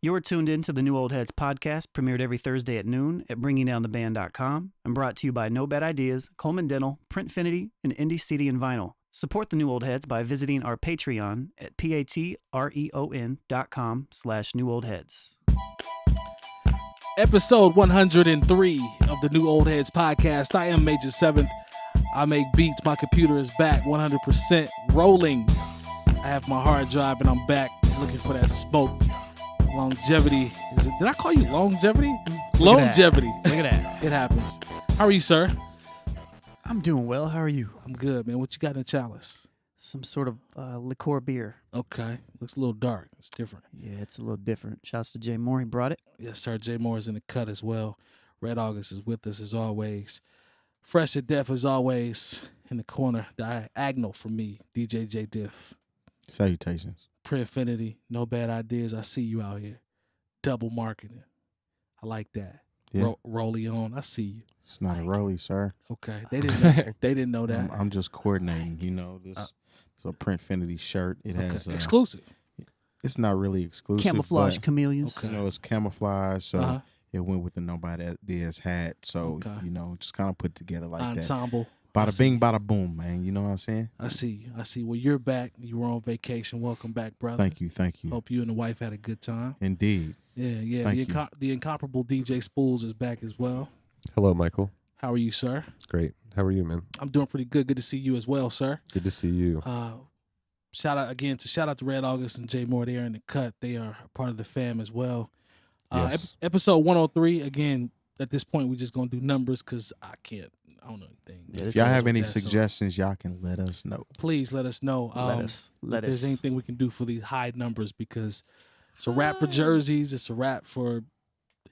You're tuned in to the New Old Heads podcast, premiered every Thursday at noon at bringingdowntheband.com and brought to you by No Bad Ideas, Coleman Dental, Printfinity, and Indie CD and Vinyl. Support the New Old Heads by visiting our Patreon at patreon.com/newoldheads. Episode 103 of the New Old Heads podcast. I am Major 7th. I make beats. My computer is back 100% rolling. I have my hard drive and I'm back looking for that smoke. Longevity. Did I call you Longevity? Longevity. Look at that. It happens. How are you, sir? I'm doing well. How are you? I'm good, man. What you got in the chalice? Some sort of liqueur beer. Okay. Looks a little dark. It's different. Yeah, it's a little different. Shouts to Jay Moore. He brought it. Yes, sir. Jay Moore is in the cut as well. Red August is with us as always. Fresh to death as always. In the corner, diagonal for me, DJ Jay Diff. Salutations. Printfinity, No Bad Ideas. I see you out here. Double marketing. I like that. Yeah. Rolly on. I see you. It's not a rolly, sir. Okay. They didn't know that. I'm just coordinating. You know, this is a Printfinity shirt. It has exclusive. It's not really exclusive. Camouflage but, chameleons. Okay. You know, it's camouflage, so it went with the No Bad Ideas hat. So you know, just kind of put together like Ensemble. that. Bada bing, bada boom, man. You know what I'm saying? I see you. I see. Well, you're back. You were on vacation. Welcome back, brother. Thank you. Thank you. Hope you and the wife had a good time. Indeed. Yeah. The incomparable DJ Spoolz is back as well. Hello, Michael. How are you, sir? Great. How are you, man? I'm doing pretty good. Good to see you as well, sir. Good to see you. Shout out to Red August and Jay Moore. They are in the cut. They are a part of the fam as well. Yes. Episode 103. Again, at this point, we're just gonna do numbers because I don't know anything. Yeah, if y'all have any suggestions, y'all can let us know. Please let us know. If there's anything we can do for these high numbers, because it's a rap for jerseys. It's a rap for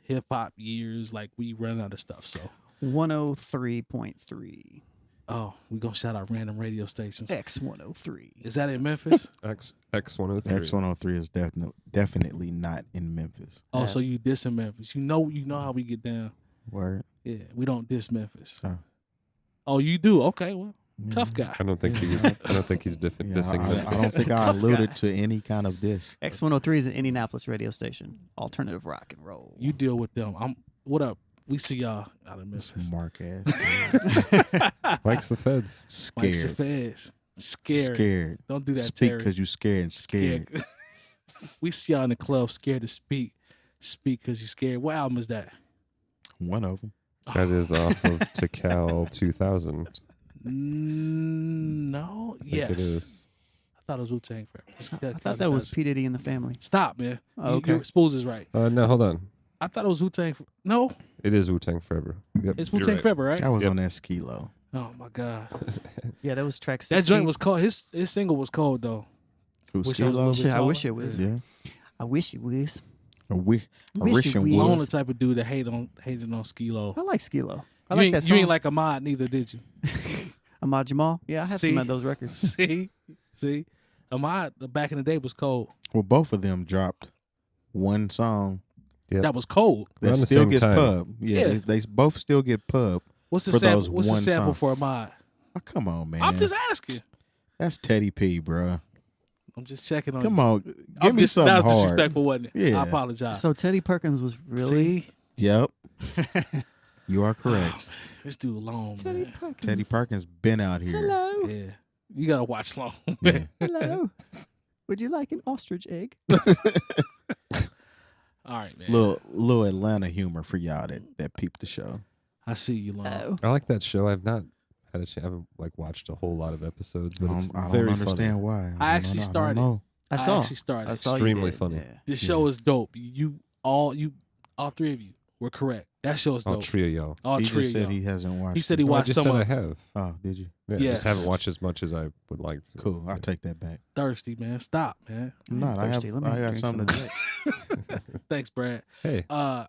hip hop years. Like, we run out of stuff. So 103.3. Oh, we're gonna shout out random radio stations. X103. Is that in Memphis? X103. X103 is definitely not in Memphis. Oh, so you diss in Memphis. You know how we get down. Word. Yeah, we don't diss Memphis. Oh, you do? Okay, well, tough guy. I don't think he's dissing Memphis. I don't think I alluded to any kind of diss. X103 is an Indianapolis radio station. Alternative rock and roll. You deal with them. What up? We see y'all out of Memphis. Mark ass. Mike's the feds. Scared. Mike's the feds. Scared. Don't do that, Speak Terry. because you scared and scared. We see y'all in the club scared to speak. Speak because you're scared. What album is that? One of them. That is off of 𝐀𝐄𝐒 2000. No. Yes. It is. I thought it was Wu-Tang Forever. I thought that was P. Diddy and the Family. Stop, man. Oh, okay. Spoolz is right. No, hold on. I thought it was Wu-Tang. No. It is Wu-Tang Forever. Yep, It's Wu-Tang right. Forever, right? That was on that 𝐀𝐿. Oh, my God. Yeah, that was track 16. That joint was cold. His single was cold, though. Who, Wish I was a little bit Shit, I taller. wish it was. Yeah. I wish it was. I wish it it was. I'm was. the type of dude that hated on 𝐀𝐿. I like 𝐀𝐿. I You like ain't, that song. you ain't like Ahmad neither, did you? Ahmad Jamal? Yeah, I had See? some of those records. See? Ahmad, back in the day, was cold. Well, both of them dropped one song Yep. That was cold. that Around the still same gets time. pub. Yeah, Yeah. They both still get pub. What's the For sample? those What's the one sample song. for Ahmad? Oh, come on, man. I'm just asking. That's Teddy P, bro. I'm just checking on Come you. on. Give me something That was hard. disrespectful, wasn't it? Yeah. I apologize. So Teddy Perkins was really... See? Yep. You are correct. This dude alone, Teddy man. Perkins. Teddy Perkins been out here. Hello. Yeah. You got to watch long, Yeah. man. Hello. Would you like an ostrich egg? All right, man. Little Atlanta humor for y'all that peep the show. I see you, long. Oh. I like that show. I've not had a chance. I haven't watched a whole lot of episodes, but it's I don't very understand funny. why. I actually started. I saw. actually started. I saw you Extremely did, funny. yeah. This show is dope. All three of you were correct. That show is All dope. three of y'all. All He three just of said y'all. he hasn't watched. He said he it. No, I watched just some said I of have. Oh, did you? Yeah, I Yes. just haven't watched as much as I would like to. Cool. I'll take that back. Thirsty, man. Stop, man. I'm not. I Thirsty. Let me got drink something to some. drink. Thanks, Brad. Hey, No,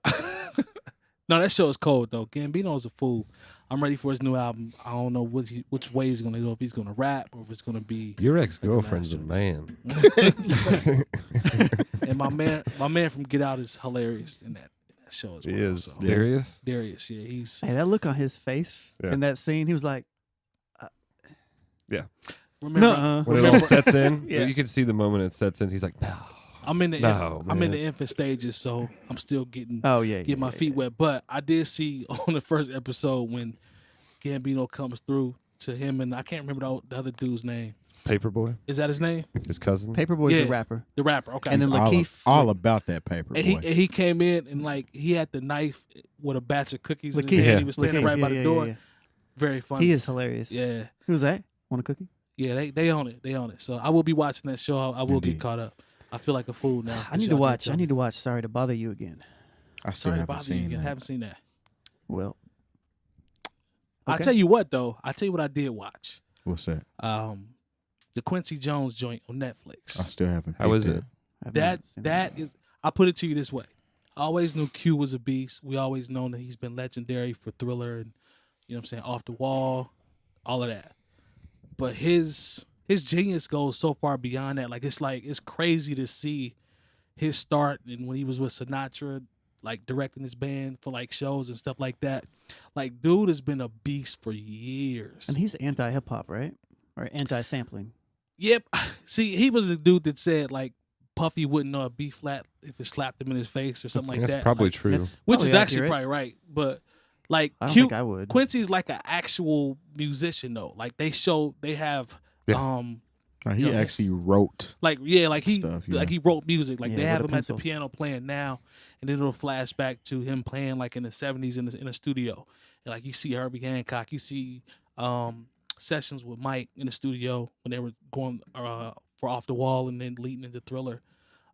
that show is cold though. Gambino's a fool. I'm ready for his new album. I don't know which way he's gonna go. If he's gonna rap or if it's gonna be. your ex-girlfriend's a man. And my man from Get Out is hilarious in that show as well. He is. So. Darius? Darius, yeah, he's. Hey, that look on his face Yeah. in that scene, he was like, Yeah. Remember, nuh-uh. When it all sets in, Yeah. you can see the moment it sets in. He's like, no. I'm in the No, I'm in man. the infant stages, so I'm still getting Getting my feet wet. But I did see on the first episode when Gambino comes through to him, and I can't remember the other dude's name. Paperboy, Is that his name? his cousin. Paperboy's Yeah. the rapper. The rapper. Okay. And then all, Lakeith, all about that paper boy. And he came in and like he had the knife with a batch of cookies in his Lakeith. hand. Yeah. He was standing Lakeith, right by the door. yeah. Very funny. He is hilarious. Yeah. Who's that? Want a cookie? Yeah, they own it. They own it. So I will be watching that show. I will get Indeed. caught up. I feel like a fool now. I need to watch. Sorry to bother you again. I still Sorry to haven't bother you seen again. that. Haven't seen that. Well, I'll okay. tell you what though. I tell you what I did watch. What's that? The Quincy Jones joint on I Netflix. still haven't. How is picked it? I've not seen That is. I'll put it to you this way. I always knew Q was a beast. We always known that he's been legendary for Thriller and you know what I'm saying, Off the Wall, all of that. But his genius goes so far beyond that. Like it's crazy to see his start and when he was with Sinatra, like directing his band for like shows and stuff like that. Like dude has been a beast for years. And he's anti-hip hop, right? Or anti-sampling. Yep. See, he was the dude that said like Puffy wouldn't know a B flat if it slapped him in his face or something like That's that. probably Like, true. That's which probably is actually accurate. probably right. But like I don't think I would. Quincy's like an actual musician though. Like they have Yeah. He you know, actually wrote. like he Stuff, yeah. like he wrote music. Like Yeah, they with have a him pencil. at the piano playing now, and then it'll flash back to him playing like in the 70s in a studio. And, like you see Herbie Hancock, you see sessions with Mike in the studio when they were going for Off the Wall and then leading into Thriller.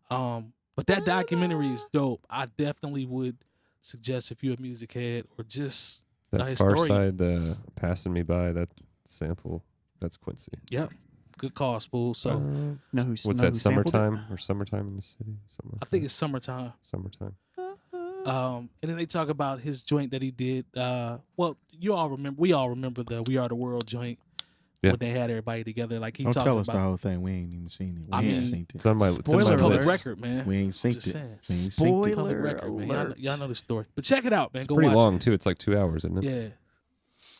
But that documentary is dope. I definitely would suggest if you're a music head or just a That Far historian. Side passing me by, that sample, that's Quincy. Yep. Good call, Spool. So Know who's, What's know that, who sampled it? summertime or summertime in the city? Something like I think that. it's summertime. Summertime. And then they talk about his joint that he did. Well, we all remember the We Are the World joint Yeah. when they had everybody together. Like he Don't talks tell us about. the whole thing. We ain't even seen it. We I ain't mean, seen it. It's on my, it's It's on Spoiler a my public alert. list. record, man. We ain't synced just it. saying. We ain't synced it. Public record, man. Y'all, alert. y'all know the story. But check it out, man. It's Go pretty watch long, too. It's like 2 hours, isn't it. it?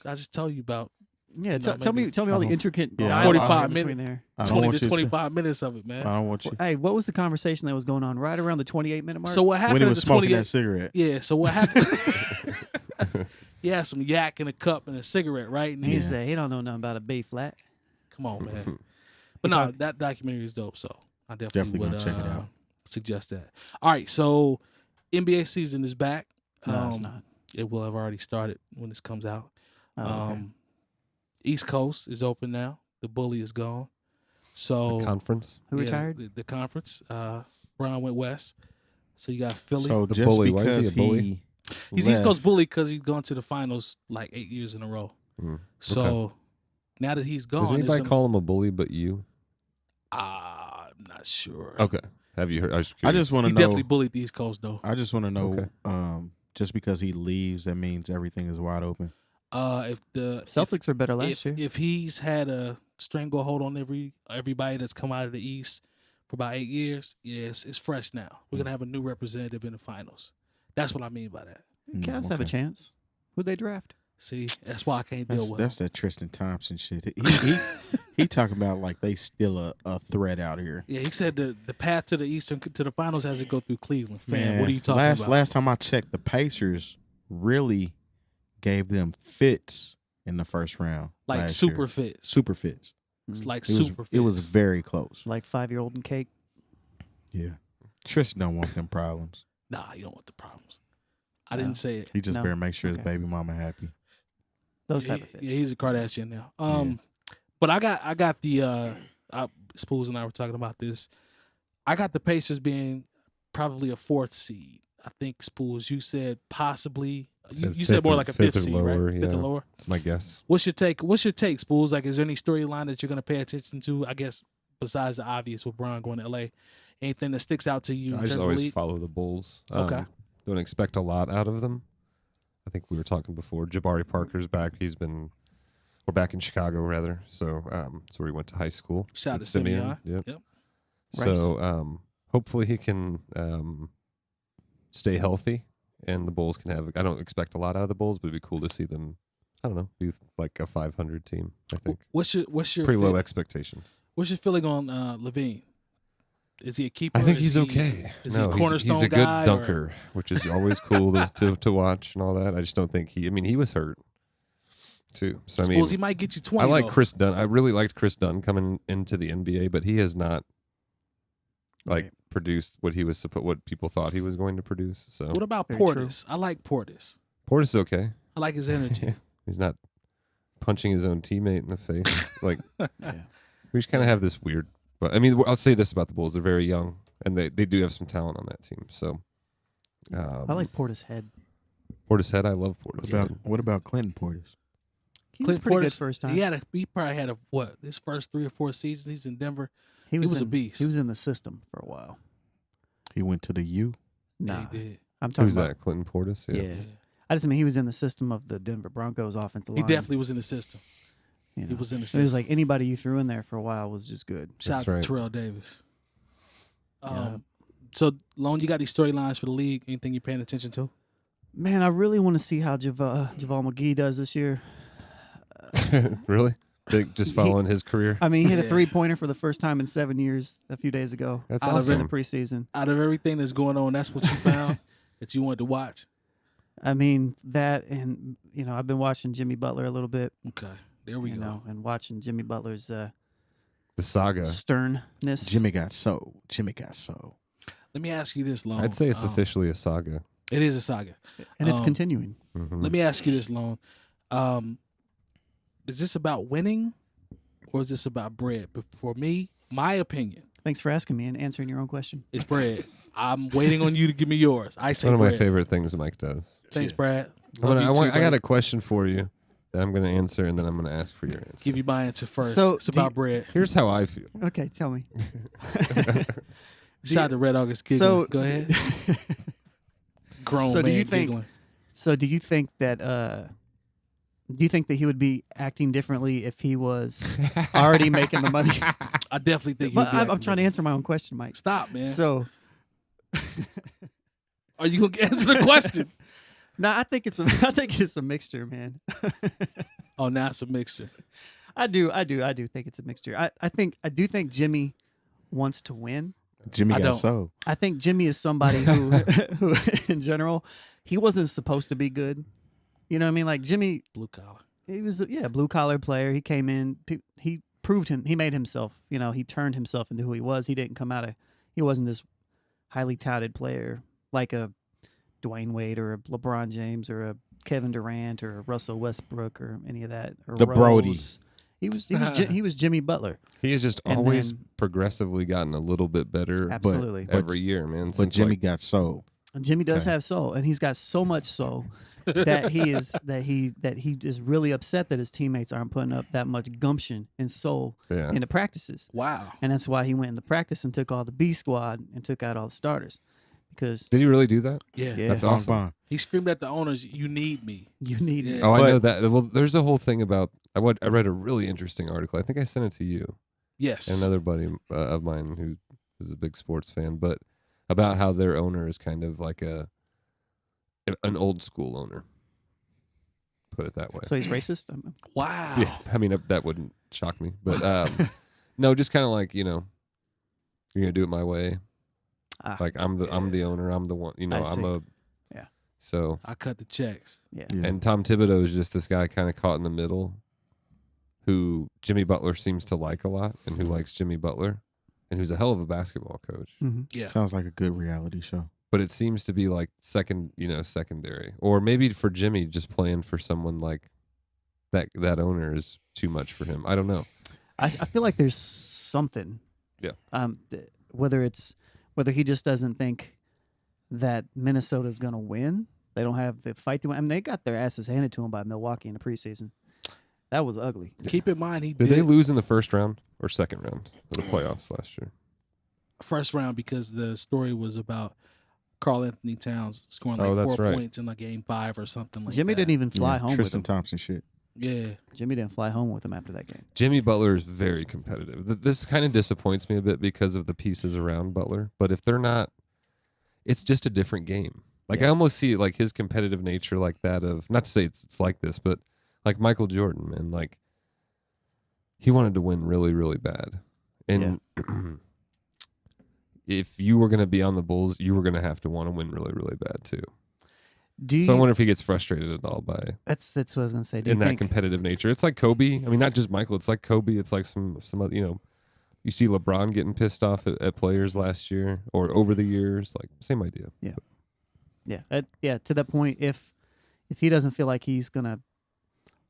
Yeah. I just tell you about Yeah, You know, tell me maybe- all the Uh-huh. intricate Yeah, dialogue 45 between minutes. there. I don't 20 want to you 25 minutes of it, man. I don't want you. Hey, what was the conversation that was going on right around the 28-minute mark? So what happened When he at was the smoking 28 that cigarette. Yeah, so what happened? He had some yak in a cup and a cigarette, right? And he he Yeah. said he don't know nothing about a B flat. Come on, man. But no, that documentary is dope, so I definitely would gonna check it out. suggest that. All right, so NBA season is back. No, it's not. It will have already started when this comes out. Oh, okay. East Coast is open now. The bully is gone. So Conference. Who yeah, retired? The conference. Brown went west. So you got Philly. So The just bully, why is he because a bully? He's East Coast bully because he's gone to the finals like 8 years in a row. Mm, So okay. now that he's gone, Does there's anybody gonna- call him a bully but you? I'm not sure. Okay. Have you heard? I, was I just want He to know. definitely bullied the East Coast though. I just want to know. Okay. Just because he leaves, that means everything is wide open. If the Celtics are better last year. if he's had a stranglehold on everybody that's come out of the East for about 8 years, yes, it's fresh now. We're gonna have a new representative in the finals. That's what I mean by that. Cavs have a okay. chance. Who'd they draft? See, that's why I can't deal with That's him. that Tristan Thompson shit. He talking about like they still a threat out here. Yeah, he said the path to the Eastern to the finals has to go through Cleveland. Fam, Man, what are you talking about? Last time I checked, the Pacers really gave them fits in the first round. Like last super year. fits. Super fits. It's like It was, super fits. it was very close. Like 5-year-old and cake. Yeah. Tristan don't want them problems. Nah, you don't want the problems. I didn't say it. He just No. better make sure his Okay. baby mama happy. Those Yeah, type of fits. Yeah, he's a Kardashian now. But I got the Spoolz and I were talking about this. I got the Pacers being probably a 4th seed. I think Spoolz, you said possibly. You said more like a 5th or seed, lower, right? 5th or yeah. lower. That's my guess. What's your take? Spoolz? Like, is there any storyline that you're gonna pay attention to? I guess besides the obvious with Bron going to LA, anything that sticks out to you in I terms just of always league? follow the Bulls. Okay. Don't expect a lot out of them. I think we were talking before. Jabari Parker's back. We're back in Chicago, rather. So that's where he went to high school. Shout out with to Simeon. Yep. Yep. So hopefully he can stay healthy, and the Bulls can have. I don't expect a lot out of the Bulls, but it'd be cool to see them. I don't know, be like a 500 team. I think What's your pretty low expectations. What's your feeling on Levine? Is he a keeper? I think he's okay. Is he a cornerstone he's a good guy, dunker, which is always cool to watch and all that. I just don't think he was hurt too. So I mean, he might get you 20. I like though. Chris Dunn. I really liked Chris Dunn coming into the NBA, but he has not produced what what people thought he was going to produce. So what about Very Portis? I like Portis. Portis is okay. I like his energy. He's not punching his own teammate in the face. Like Yeah. we just kind of have this weird. But I mean, I'll say this about the Bulls: they're very young, and they do have some talent on that team. So I like Portis Head. Portis Head. I love Portis. What about Clinton Portis? He was pretty good first time. He probably had his first 3 or 4 seasons. He's in Denver. He was a beast. He was in the system for a while. He went to the U. Nah, Yeah, he did. I'm talking Who's about that? Clinton Portis. Yeah. I just mean he was in the system of the Denver Broncos offensive He line. definitely was in the system. You know. He was in the It system. was like anybody you threw in there for a while was just good. Shout out That's right. to Terrell Davis. Yeah. So, Lone, you got these storylines for the league? Anything you're paying attention to? Man, I really want to see how 𝗲𝗱 𝗲𝗱 does this year. Really? Just following his career. I mean, he hit Yeah. a 3-pointer for the first time in 7 years a few days ago. That's Out of in the awesome. preseason. Out of everything that's going on, that's what you found that you wanted to watch? I mean, that and, I've been watching Jimmy Butler a little bit, Okay, there we go. and watching Jimmy Butler's The saga. sternness. Jimmy got sold. Let me ask you this, Lone. I'd say it's officially a saga. It is a saga. And it's um, continuing. Mhm. Let me ask you this, Lone. Is this about winning or is this about bread? But for me, my opinion, Thanks for asking me and answering your own question. it's bread. I'm waiting on you to give me yours. I say One of my bread. favorite things Mike does. Thanks, Brad. I Love you too, got buddy. a question for you that I'm going to answer, and then I'm going to ask for your answer. Give you my answer first. So, it's do about you- bread. Here's how I feel. Okay, tell me. Shout out to Red August giggling. So, Go ahead. Grown So do man you think- giggling. So do you think that he would be acting differently if he was already making the money? I definitely think But he'll be I'm trying to answer my own question, Mike. Stop, man. So Are you gonna answer the question? no, I think it's a mixture, man. Oh, now it's a mixture. I do think it's a mixture. I do think Jimmy wants to win. Jimmy I got don't. sold. I think Jimmy is somebody who in general, he wasn't supposed to be good. You know what I mean? Like Jimmy, Blue collar. he was a blue collar player. He came in, he proved he made himself. He turned himself into who he was. He didn't come out of, he wasn't this highly touted player like a Dwayne Wade or a LeBron James or a Kevin Durant or a Russell Westbrook or any of that. Or The Rose. Brodies. He was Jimmy Butler. He has just And always then- progressively gotten a little bit better. Absolutely. But every year, man. But since, Jimmy like, got sold. Jimmy does Okay. have soul, and he's got so much soul that he is really upset that his teammates aren't putting up that much gumption and soul yeah. into practices. Wow. And that's why he went into practice and took all the B squad and took out all the starters. Because Did he really do that? Yeah. Yeah. That's Bong awesome. bong. He screamed at the owners, "You need me." you need Yeah. it. Oh, I But- know that. Well, there's a whole thing about. I read a really interesting article. I think I sent it to you Yes. and another buddy of mine who is a big sports fan, but about how their owner is kind of like an old school owner. Put it that way. So he's racist? Wow. Yeah, I mean that wouldn't shock me, but no, just kind of like you're gonna do it my way. Ah, Like I'm the owner. I'm the one. I I'm see. a. Yeah. So I cut the checks. yeah. Yeah. and Tom Thibodeau is just this guy kind of caught in the middle, who Jimmy Butler seems to like a lot, and who likes Jimmy Butler, and who's a hell of a basketball coach. hmm Yeah. Sounds like a good reality show. But it seems to be like secondary, or maybe for Jimmy, just playing for someone like that owner is too much for him. I don't know. I feel like there's something. Yeah. Whether he just doesn't think that Minnesota's going to win. They don't have the fight to win. I mean, they got their asses handed to them by Milwaukee in the preseason. That was ugly. Keep in mind, he Did did they lose in the first round or second round of the playoffs last year? first round because the story was about Karl Anthony Towns scoring like Oh, that's 4 right. points in like game 5 or something like Jimmy that. didn't even fly home with Tristan him. Thompson shit. Yeah. Jimmy didn't fly home with him after that game. Jimmy Butler is very competitive. This kind of disappoints me a bit because of the pieces around Butler. But if they're not, it's just a different game. Like I almost see it like his competitive nature, like that of, not to say it's like this, but like Michael Jordan, man. Like he wanted to win really, really bad, and if you were going to be on the Bulls, you were going to have to want to win really, really bad too. Do you, so I wonder if he gets frustrated at all by that's what I was going to say. Do in you that think, competitive nature. It's like Kobe. I mean, not just Michael. It's like Kobe. It's like some other, you see LeBron getting pissed off at players last year or over the years. Like same idea. Yeah. To that point, if he doesn't feel like he's going to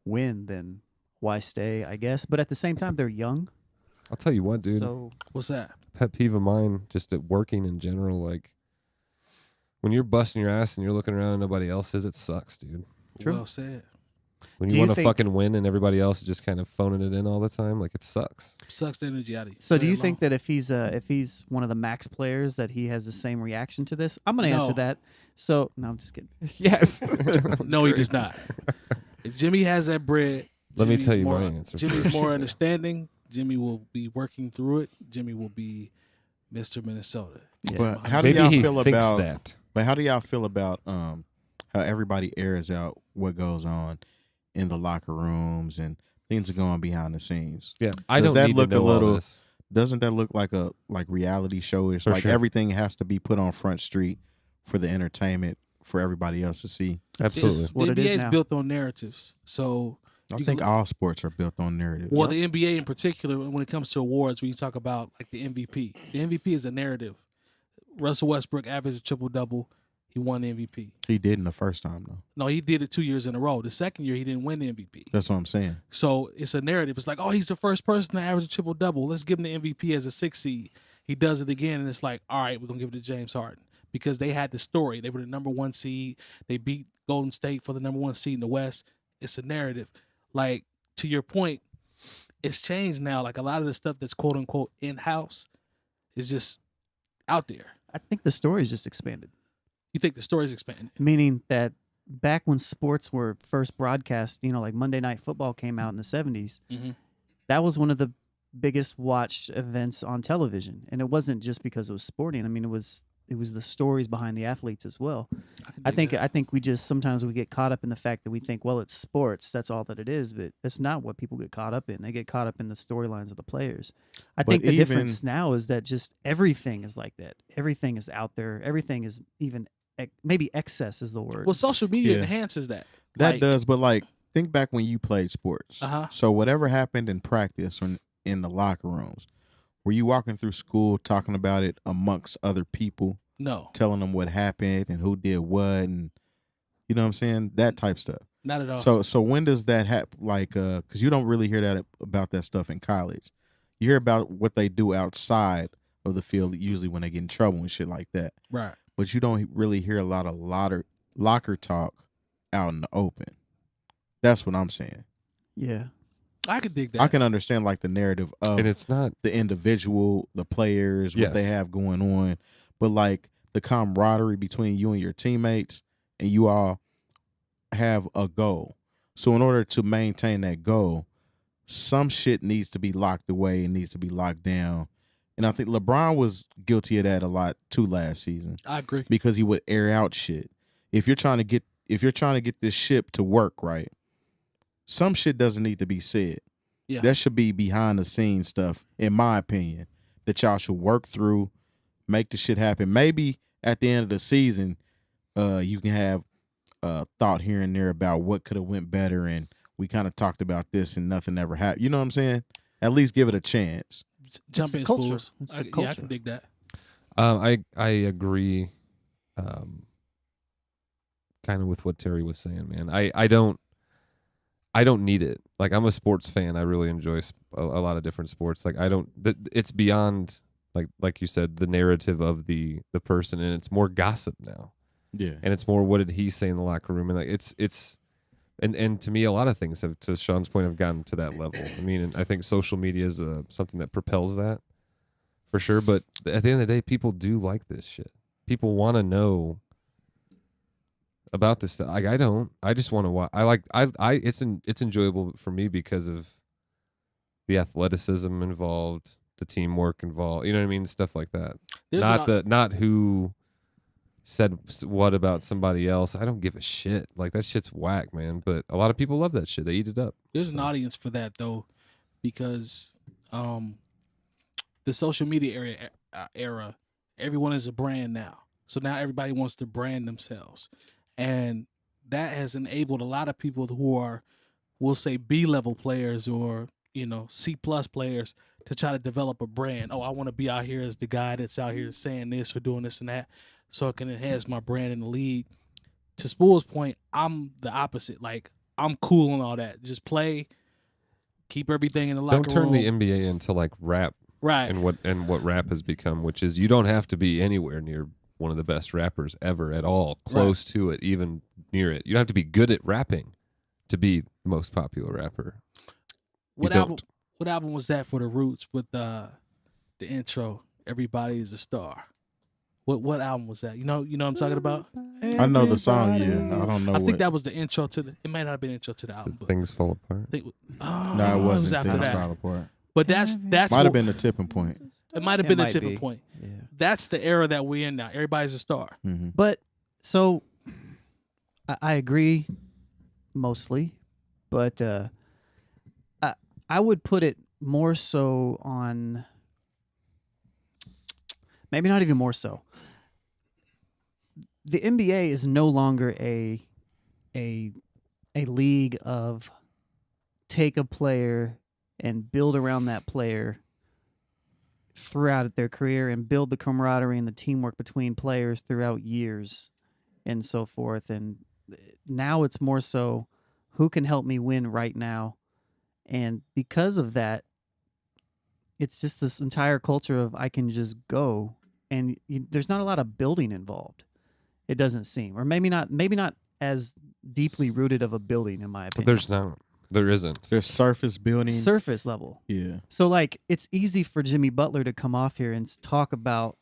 win, then why stay, I guess. But at the same time, they're young. I'll tell you what, dude. So What's that? Pet peeve of mine, just at working in general, like when you're busting your ass and you're looking around and nobody else is, it sucks, dude. True. Well said. When Do you you want to think- fucking win and everybody else is just kind of phoning it in all the time, like it sucks. Sucks the energy out of you. So do Leave you it think alone. that if he's one of the max players that he has the same reaction to this? I'm going to answer No. that. So no, I'm just kidding. Yes. No, he does not. If Jimmy has that bread, Let me Jimmy's tell you more, my answer Jimmy's first. more understanding. Jimmy will be working through it. Jimmy will be Mr. Minnesota. Yeah. But how do Maybe y'all he feel thinks about that. But how do y'all feel about how everybody airs out what goes on in the locker rooms and things are going behind the scenes? Yeah, I Does don't that need look to a know all little- this. Doesn't that look like a reality show-ish? For Like sure. everything has to be put on Front Street for the entertainment for everybody else to see. Absolutely. It's- what the it NBA is is now. built on narratives. So I You think can- all sports are built on narrative. Well, the NBA in particular, when it comes to awards, when you talk about like the MVP is a narrative. Russell Westbrook averaged a triple-double. He won the MVP. He didn't the first time though. No, he did it 2 years in a row. The second year, he didn't win the MVP. That's what I'm saying. So it's a narrative. It's like, oh, he's the first person to average a triple-double. Let's give him the MVP as a 6 seed. He does it again, and it's like, all right, we're going to give it to James Harden. Because they had the story. They were the number 1 seed. They beat Golden State for the number 1 seed in the West. It's a narrative. Like, to your point, it's changed now. Like, a lot of the stuff that's quote-unquote in-house is just out there. I think the story's just expanded. You think the story's expanding. Meaning that back when sports were first broadcast, like Monday Night Football came out in the 70s, Mhm. that was one of the biggest watched events on television. And it wasn't just because it was sporting. I mean, it was the stories behind the athletes as well. I think we just sometimes we get caught up in the fact that we think, well, it's sports, that's all that it is, but that's not what people get caught up in. They get caught up in the storylines of the players. I But think the even- difference now is that just everything is like that. Everything is out there. Everything is even maybe excess is the word. Well, social media Yeah. enhances that. That Like, does, but like think back when you played sports. Uh-huh. So whatever happened in practice or in the locker rooms, were you walking through school talking about it amongst other people, No, telling them what happened and who did what, and you know what I'm saying? That type stuff. not at all. So when does that happen? Like, because you don't really hear that about that stuff in college. You hear about what they do outside of the field, usually when they get in trouble and shit like that. Right. But you don't really hear a lot of locker talk out in the open. That's what I'm saying. yeah. I could dig that. I can understand like the narrative of And it's not the individual, the players, what they Yes. have going on, but like the camaraderie between you and your teammates, and you all have a goal. So in order to maintain that goal, some shit needs to be locked away and needs to be locked down. And I think LeBron was guilty of that a lot too last season I agree. because he would air out shit. If you're trying to get this ship to work right, some shit doesn't need to be said. Yeah. That should be behind the scenes stuff, in my opinion, that y'all should work through, make the shit happen. Maybe at the end of the season, you can have a thought here and there about what could have went better, and we kind of talked about this and nothing ever happened. You know what I'm saying? At least give it a chance. Jump the in, culture. Spoolz. It's the Yeah, I culture. can dig that. I agree kind of with what Terry was saying, man. I don't need it. Like, I'm a sports fan. I really enjoy a lot of different sports. Like, it's beyond like you said, the narrative of the person, and it's more gossip now. Yeah. And it's more, what did he say in the locker room? And like it's and to me, a lot of things have, to Sean's point, have gotten to that level. I mean, and I think social media is something that propels that for sure. But at the end of the day, people do like this shit. People want to know about this stuff. Like, I don't. I just want to watch. It's enjoyable for me because of the athleticism involved, the teamwork involved. You know what I mean? Stuff like that. Not who said what about somebody else. I don't give a shit. Like, that shit's whack, man. But a lot of people love that shit. They eat it up. There's an audience for that though, because the social media era everyone is a brand now. So now everybody wants to brand themselves. And that has enabled a lot of people who are, we'll say, B-level players or, C+ players to try to develop a brand. Oh, I want to be out here as the guy that's out here saying this or doing this and that so it can enhance my brand in the league. To Spool's point, I'm the opposite. Like, I'm cool on all that. Just play, keep everything in the locker room. Don't turn the NBA into like rap. Right. And what rap has become, which is you don't have to be anywhere near one of the best rappers ever at all, close to it, even near it. You don't have to be good at rapping to be the most popular rapper. What album was that for the Roots with the intro? Everybody is a star. What album was that? You know what I'm talking about? I know the song. Yeah, I don't know. I think that was the intro to the. It might not have been intro to the album. But Things Fall Apart. No, it wasn't. after Things that. Fall Apart. But that's Might have been the tipping point. It might have been the might tipping be. point. Yeah. That's the era that we're in now. Everybody's a star. Mm-hmm. But so I agree mostly, but I would put it more so on, maybe not even more so. The NBA is no longer a league of take a player and build around that player throughout their career and build the camaraderie and the teamwork between players throughout years and so forth. And now it's more so who can help me win right now. And because of that, it's just this entire culture of I can just go and there's not a lot of building involved. It doesn't seem, or maybe not as deeply rooted of a building in my opinion. But there isn't. There's surface building. Surface level. Yeah. So, like, it's easy for Jimmy Butler to come off here and talk about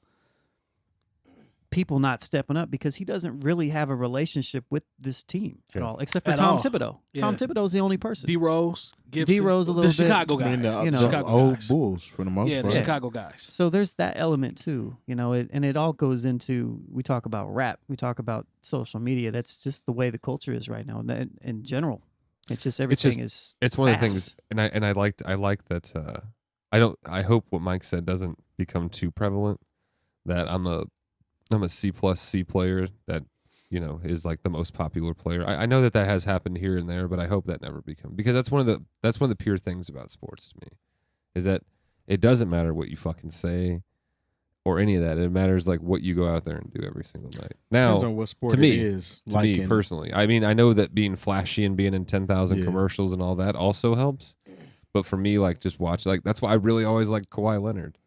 people not stepping up because he doesn't really have a relationship with this team at all, except for At Tom all. Thibodeau. Yeah. Tom Thibodeau's the only person. D-Rose, Gibson. D-Rose a little the bit. Chicago I guys. mean, you know. the Chicago old guys. Bulls for the most Yeah, the part. Chicago guys. So there's that element too, and it all goes into, we talk about rap, we talk about social media. That's just the way the culture is right now. And in general, it's just everything is. It's one of the fast. things, and I like that. I hope what Mike said doesn't become too prevalent. That I'm a C+ player that is like the most popular player. I know that has happened here and there, but I hope that never becomes, because that's one of the pure things about sports to me, is that it doesn't matter what you fucking say or any of that. It matters like what you go out there and do every single night. Now, Depends on what sport to me, it is. to me personally, I mean, I know that being flashy and being in 10,000 commercials and all that also helps. But for me, like, just watch, like, that's why I really always liked Kawhi Leonard.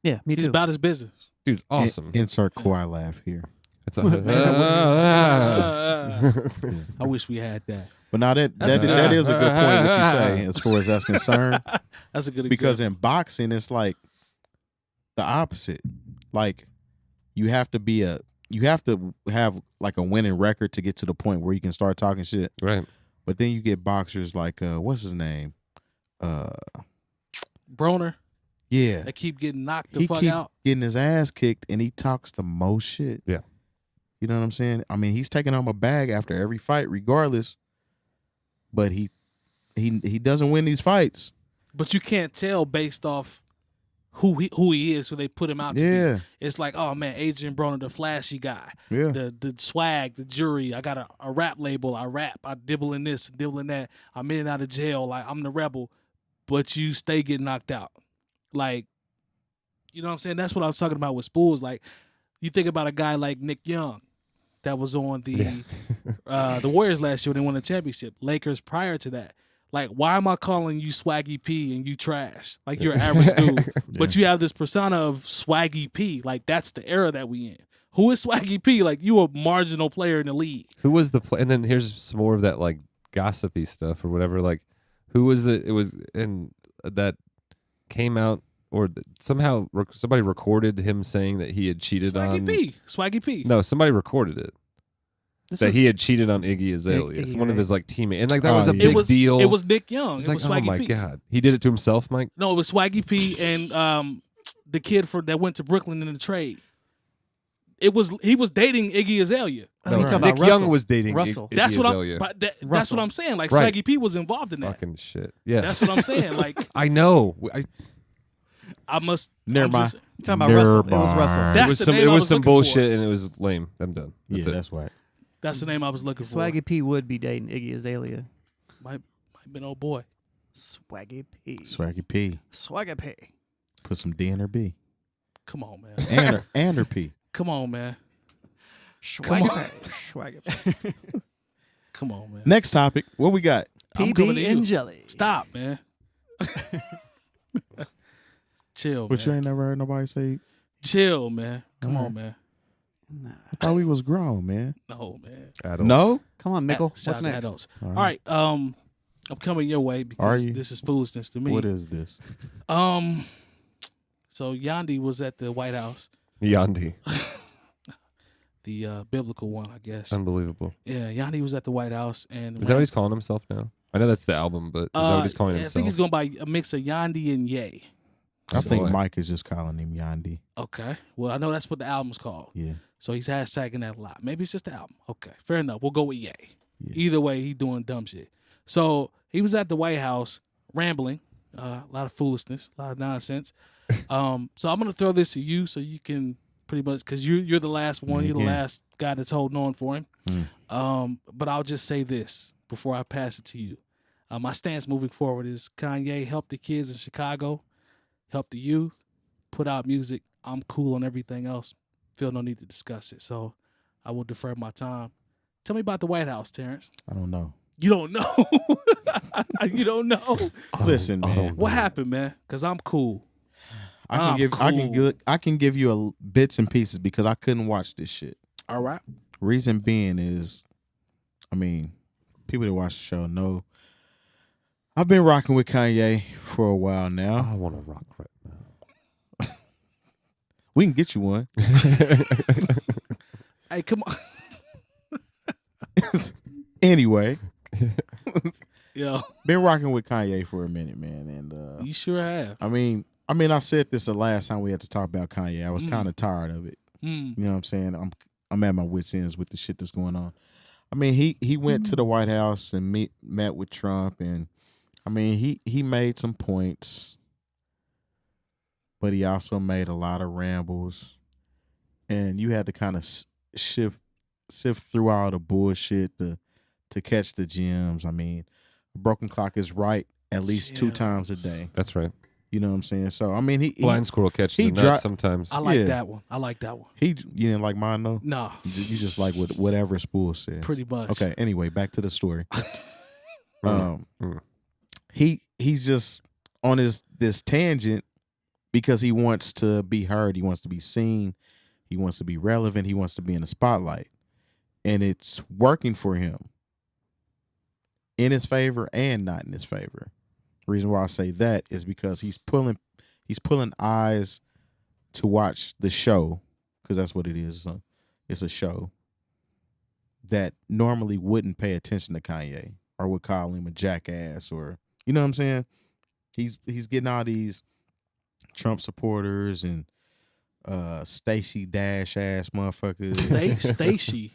Yeah, me He's too. about his business. Dude's awesome. Insert Kawhi laugh here. It's I wish we had that. But now that is a good point what you say as far as that's concerned. That's a good example. Because in boxing, it's like the opposite. Like you have to have like a winning record to get to the point where you can start talking shit. Right. But then you get boxers like what's his name? Broner. Yeah. They keep getting knocked the He fuck keep out. getting his ass kicked and he talks the most shit. Yeah. You know what I'm saying? I mean, he's taking home a bag after every fight regardless. But he doesn't win these fights. But you can't tell based off who he is, who they put him out to Yeah. be. It's like, oh man, Adrian Broner, the flashy guy. Yeah. The swag, the jury. I got a rap label. I rap. I dibble in this, dibble in that. I'm in and out of jail. Like, I'm the rebel. But you stay getting knocked out. Like, you know what I'm saying? That's what I was talking about with Spoolz. Like, you think about a guy like Nick Young that was on the Warriors last year when they won the championship. Lakers prior to that. Like, why am I calling you Swaggy P and you trash? Like, you're an average dude. But you have this persona of Swaggy P. Like, that's the era that we in. Who is Swaggy P? Like, you a marginal player in the league. Who was the play? And then here's some more of that like gossipy stuff or whatever. Like, who was it? It was in that came out or somehow somebody recorded him saying that he had cheated on Swaggy P. No, somebody recorded it. He had cheated on Iggy Azalea, Iggy, one of right. his like teammates, and like that was a yeah. big deal. It was Nick Young. It's It like, was oh Swaggy my P. god, he did it to himself, Mike. No, it was Swaggy P and the kid that went to Brooklyn in the trade. He was dating Iggy Azalea. Oh, you talking Nick about Russell. Young was dating Russell. Iggy That's what Azalea. that's Russell. what I'm saying. Like, Right. Swaggy P was involved in that. Fucking shit. Yeah, That's what I'm saying. Like, I know. I must. Never mind. Just, You talking about Russell? It was Never Russell. mind. That's the name it I was was some looking bullshit for. and it was lame. I'm done. That's Yeah, it. that's right. That's the name I was looking for. Swaggy P would be dating Iggy Azalea. Might been old boy. Swaggy P. Swaggy P. Swaggy P. Put some D in her B. Come on, man. And her P. Come on, man. Swaggy P. Swaggy P. Come on, man. Next topic. What we got? I'm coming to PB you. and Jelly. Stop, man. Chill, But you man. ain't never heard nobody say, Chill, man. Come All on, man. Nah. I thought we was grown, man. No, man. Adults. No? Come on, Mickle. Shout What's out to next? adults. All right. I'm coming your way Are because you? this is foolishness to me. What is this? So Yandi was at the White House, Yandi. the biblical one, I guess. Unbelievable. Yeah, Yandi was at the White House, and Is that what he's calling himself now? I know that's the album, but is that what he's calling I himself? think he's going by a mix of Yandi and Ye. I think Boy. Mike is just calling him Yandi. Okay. Well, I know that's what the album's called. Yeah. So he's hashtagging that a lot. Maybe it's just the album. Okay, fair enough. We'll go with Ye. Yeah. Either way, he doing dumb shit. So he was at the White House rambling, a lot of foolishness, a lot of nonsense. So I'm gonna throw this to you so you can pretty much, because you're the last one, you're the Yeah. last guy that's holding on for him. Mm. But I'll just say this before I pass it to you. My stance moving forward is Kanye help the kids in Chicago, help the youth, put out music. I'm cool on everything else. Feel no need to discuss it. So I will defer my time. Tell me about the White House, Terrence. I don't know. You don't know. You don't know. Listen, man. What happened, man? Because I'm cool. I can give you bits and pieces because I couldn't watch this shit. All right. Reason being is, I mean, people that watch the show know I've been rocking with Kanye for a while now. I want to rock right now. We can get you one. Hey, come on. Anyway, Yo, been rocking with Kanye for a minute, man, and you sure have. I mean, I said this the last time we had to talk about Kanye. I was kind of tired of it. You know what I'm saying? I'm at my wits' ends with the shit that's going on. I mean, he went to the White House and met with Trump, and I mean, he made some points, but he also made a lot of rambles, and you had to kind of sift through all the bullshit to catch the gems. I mean, a broken clock is right at least 2 times a day. That's right. You know what I'm saying? So I mean, he Blind squirrel catches a nut sometimes. I like Yeah. that one. I like that one. you didn't like mine though. No, You just like whatever Spoolz says. pretty much. Okay. Anyway, back to the story. Mm. He's just on this tangent because he wants to be heard. He wants to be seen. He wants to be relevant. He wants to be in the spotlight, and it's working for him in his favor and not in his favor. The reason why I say that is because he's pulling eyes to watch the show, because that's what it is. It's a show that normally wouldn't pay attention to Kanye or would call him a jackass, or you know what I'm saying. He's getting all these Trump supporters and Stacey Dash ass motherfuckers. Stacy.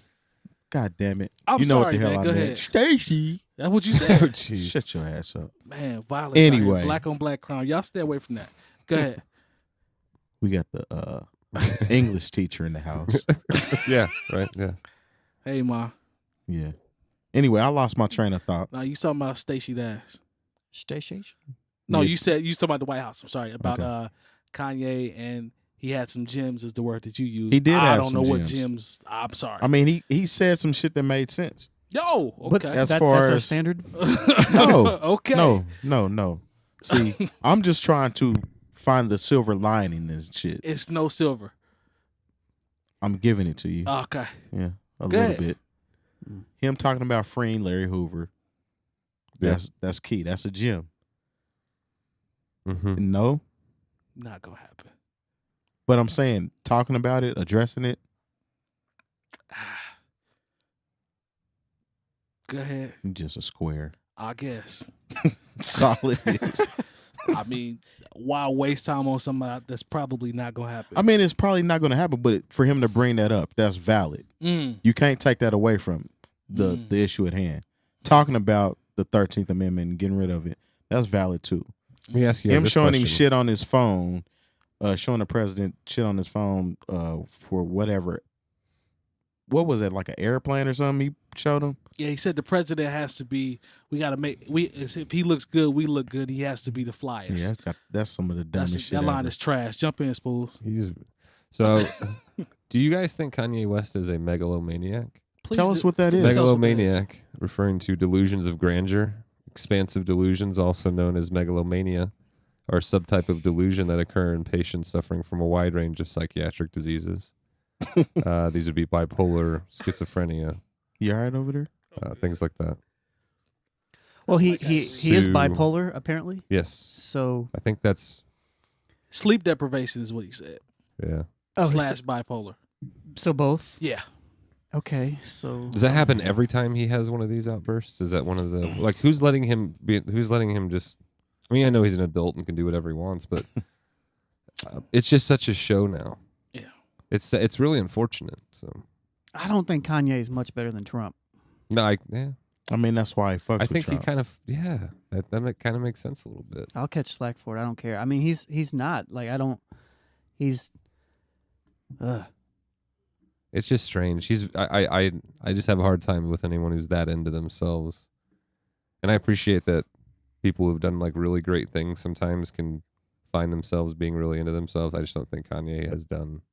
God damn it! I'm you know sorry, what the hell man. I Go meant. ahead. Stacey. That's what you Oh, said. jeez. Shut your ass up. Man, violence. out here. Anyway. Black on black crime. Y'all stay away from that. Go ahead. We got the English teacher in the house. Yeah, right. Yeah. Hey, Ma. Yeah. Anyway, I lost my train of thought. Now you talking about Stacey Dash? Station. No, Yeah. you talking about the White House. I'm sorry about Okay. Kanye, and he had some gems. Is the word that you used? He did I have don't some know what gems. gems. I'm sorry. I mean, he said some shit that made sense. Yo, But okay. as far that's our as- standard. No. Okay. No. See, I'm just trying to find the silver lining in this shit. It's no silver. I'm giving it to you. Okay. Yeah, a Go little ahead. bit. Him talking about freeing Larry Hoover. That's key. That's a gem. Mm-hmm. No, Not gonna happen. but I'm saying talking about it, addressing it. Go ahead. You're just a square. I guess. Solid is. I mean, why waste time on somebody that's probably not gonna happen? I mean, it's probably not going to happen, but for him to bring that up, that's valid. You can't take that away from the issue at hand. Talking about the 13th Amendment and getting rid of it, that's valid too. Let me ask you Him this showing him question. shit on his phone showing the president shit on his phone for whatever. What was it, like an airplane or something? He showed him. Yeah, he said the president has to be. We got to make. If he looks good, we look good. He has to be the flyest. Yeah, that's some of the dumbest shit. That line ever. is trash. Jump in, Spoolz. So, do you guys think Kanye West is a megalomaniac? Please Tell us what that is. Megalomaniac, referring to delusions of grandeur, expansive delusions, also known as megalomania, are a subtype of delusion that occur in patients suffering from a wide range of psychiatric diseases. These would be bipolar, schizophrenia, You all right over there? things like that. Well, he is bipolar apparently. Yes. So I think that's Sleep deprivation is what he said. yeah. Slash bipolar. So both. Yeah. Okay. So Does that happen every time he has one of these outbursts? Is that one of the like who's letting him just? I mean, I know he's an adult and can do whatever he wants, but it's just such a show now. Yeah. It's really unfortunate. So I don't think Kanye is much better than Trump. no, I mean, that's why he fucks I with think Trump. he kind of that kind of makes sense a little bit. I'll catch slack for it. I don't care. I mean, he's not like I don't. He's. It's just strange. I just have a hard time with anyone who's that into themselves, and I appreciate that people who've done like really great things sometimes can find themselves being really into themselves. I just don't think Kanye has done.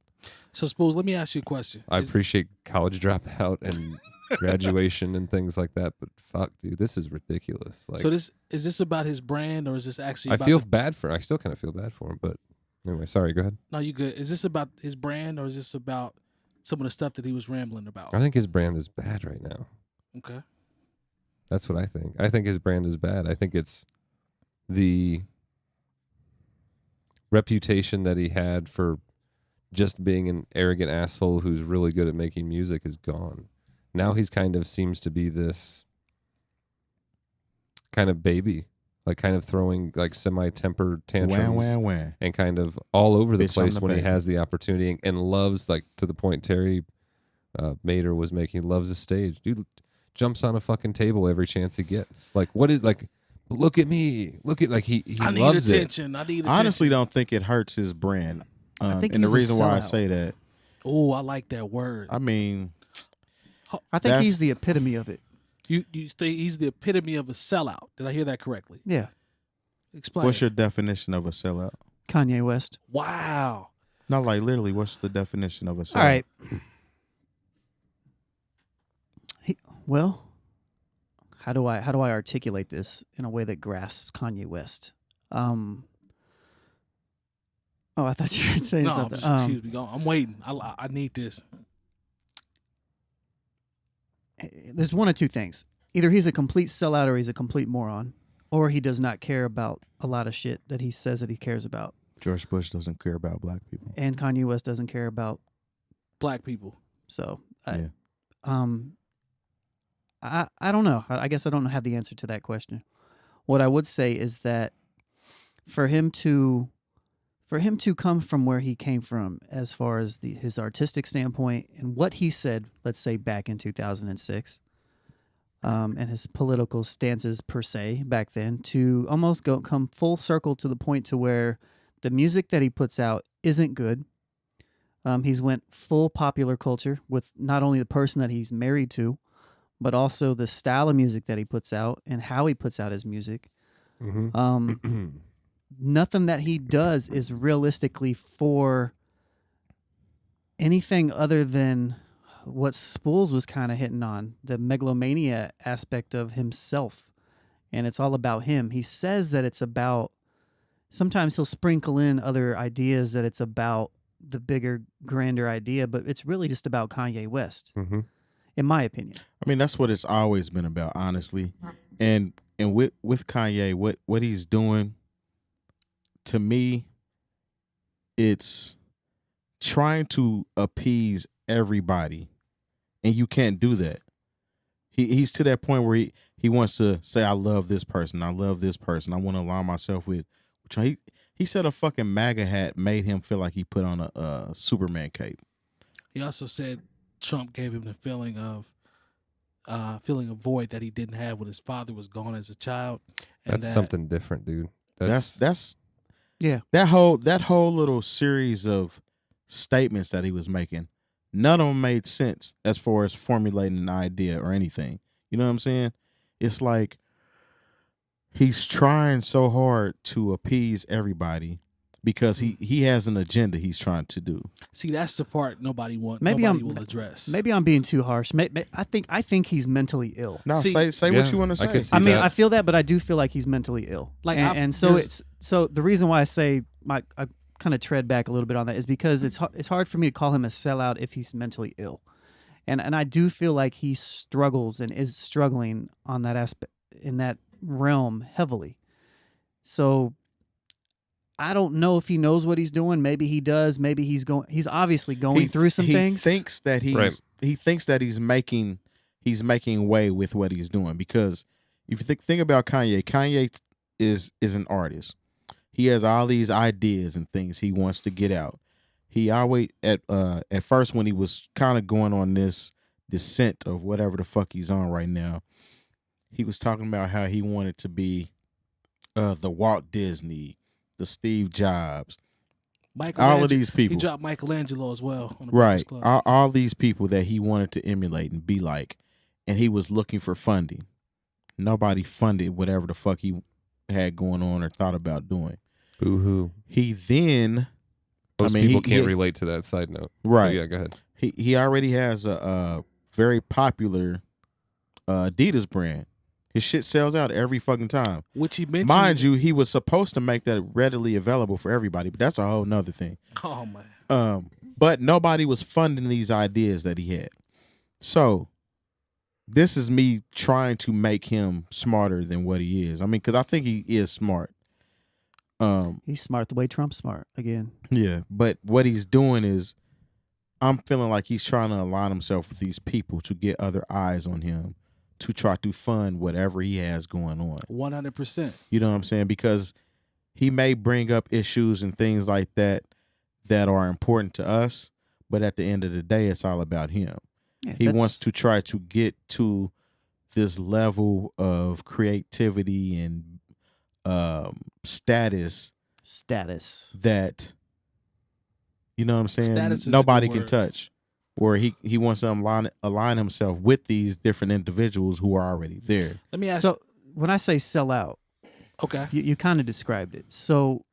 So, Spoolz, let me ask you a question. I appreciate college dropout and graduation and things like that, but fuck, dude, this is ridiculous. Like, So is this about his brand, or is this actually? I About feel bad for. I still kind of feel bad for him, but anyway, sorry. Go ahead. No, you good. Is this about his brand, or is this about some of the stuff that he was rambling about? I think his brand is bad right now. Okay. That's what I think. I think his brand is bad. I think it's the reputation that he had for just being an arrogant asshole who's really good at making music is gone. Now he's kind of seems to be this kind of baby, like kind of throwing like semi-temper tantrums and kind of all over the place when he has the opportunity and loves, like to the point Terry Mater was making, loves the stage. Dude jumps on a fucking table every chance he gets. Like, what is like, look at me. Look at, like, he I need loves attention. it. I need attention. I honestly don't think it hurts his brand. I think and the he's a reason why I sellout. say that, Oh, I like that word. I mean, I think he's the epitome of it. You say he's the epitome of a sellout. Did I hear that correctly? Yeah. Explain. what's your definition of a sellout? Kanye West. Wow. Not like literally, what's the definition of a sellout? All right. Well, how do I articulate this in a way that grasps Kanye West? Oh, I thought you were saying No, something. just excuse me. I'm waiting. I need this. There's one of two things. Either he's a complete sellout or he's a complete moron, or he does not care about a lot of shit that he says that he cares about. George Bush doesn't care about black people. And Kanye West doesn't care about. Black people. So, Yeah. I don't know. I guess I don't have the answer to that question. What I would say is that for him to come from where he came from, as far as his artistic standpoint and what he said, let's say back in 2006, and his political stances per se back then, to almost come full circle to the point to where the music that he puts out isn't good. He's went full popular culture with not only the person that he's married to, but also the style of music that he puts out and how he puts out his music. Mm-hmm. Nothing that he does is realistically for anything other than what Spoolz was kind of hitting on, the megalomania aspect of himself. And it's all about him. He says that it's about, sometimes he'll sprinkle in other ideas that it's about the bigger, grander idea, but it's really just about Kanye West, in my opinion. I mean, that's what it's always been about, honestly. And with Kanye, what he's doing, to me, it's trying to appease everybody, and you can't do that. He's to that point where he wants to say, I love this person, I love this person, I want to align myself with. He said a fucking MAGA hat made him feel like he put on a Superman cape. He also said Trump gave him the feeling of a void that he didn't have when his father was gone as a child. And That's something different, dude. That's Yeah. That whole little series of statements that he was making, none of them made sense as far as formulating an idea or anything. You know what I'm saying? It's like he's trying so hard to appease everybody because he has an agenda he's trying to do. See, that's the part nobody will address. Maybe I'm being too harsh. I think he's mentally ill. No, See, say yeah, what you want to I say. could see I mean, that. I feel that, but I do feel like he's mentally ill. Like, and so the reason why I say I kind of tread back a little bit on that is because it's hard for me to call him a sellout if he's mentally ill, and I do feel like he struggles and is struggling on that aspect in that realm heavily. So I don't know if he knows what he's doing. Maybe he does. Maybe he's obviously going through some things. He thinks that he's making way with what he's doing, because if you think about Kanye is an artist. He has all these ideas and things he wants to get out. He always at first, when he was kind of going on this descent of whatever the fuck he's on right now, he was talking about how he wanted to be the Walt Disney, the Steve Jobs, all of these people. He dropped Michelangelo as well on the Right. Breakfast Club. All these people that he wanted to emulate and be like, and he was looking for funding. Nobody funded whatever the fuck he had going on or thought about doing. Boo-hoo. He then, Most people can't relate to that side note. Right. But yeah, go ahead. He already has a very popular Adidas brand. His shit sells out every fucking time. Which he mentioned. Mind you, he was supposed to make that readily available for everybody, but that's a whole nother thing. Oh, man. But nobody was funding these ideas that he had. So this is me trying to make him smarter than what he is. I mean, because I think he is smart. He's smart the way Trump's smart again. Yeah, but what he's doing is, I'm feeling like he's trying to align himself with these people to get other eyes on him, to try to fund whatever he has going on. 100%. You know what I'm saying? Because he may bring up issues and things like that that are important to us, but at the end of the day, it's all about him. Yeah, He wants to try to get to this level of creativity and status that, you know what I'm saying, Status is a nobody good can word. touch. Or he wants to align himself with these different individuals who are already there. Let me ask. So when I say sell out, Okay. you kind of described it. So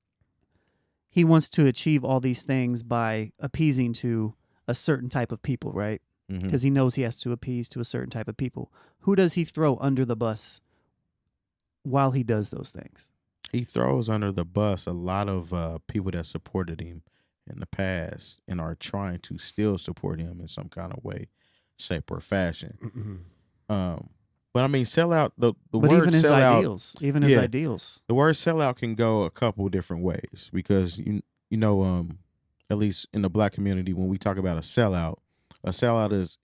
he wants to achieve all these things by appeasing to a certain type of people, right? Mhm. Because he knows he has to appease to a certain type of people. Who does he throw under the bus while he does those things? He throws under the bus a lot of people that supported him in the past and are trying to still support him in some kind of way, shape, or fashion. But I mean, sellout, the But word even his sellout, ideals, his ideals. the word sellout can go a couple different ways, because you know, at least in the black community, when we talk about a sellout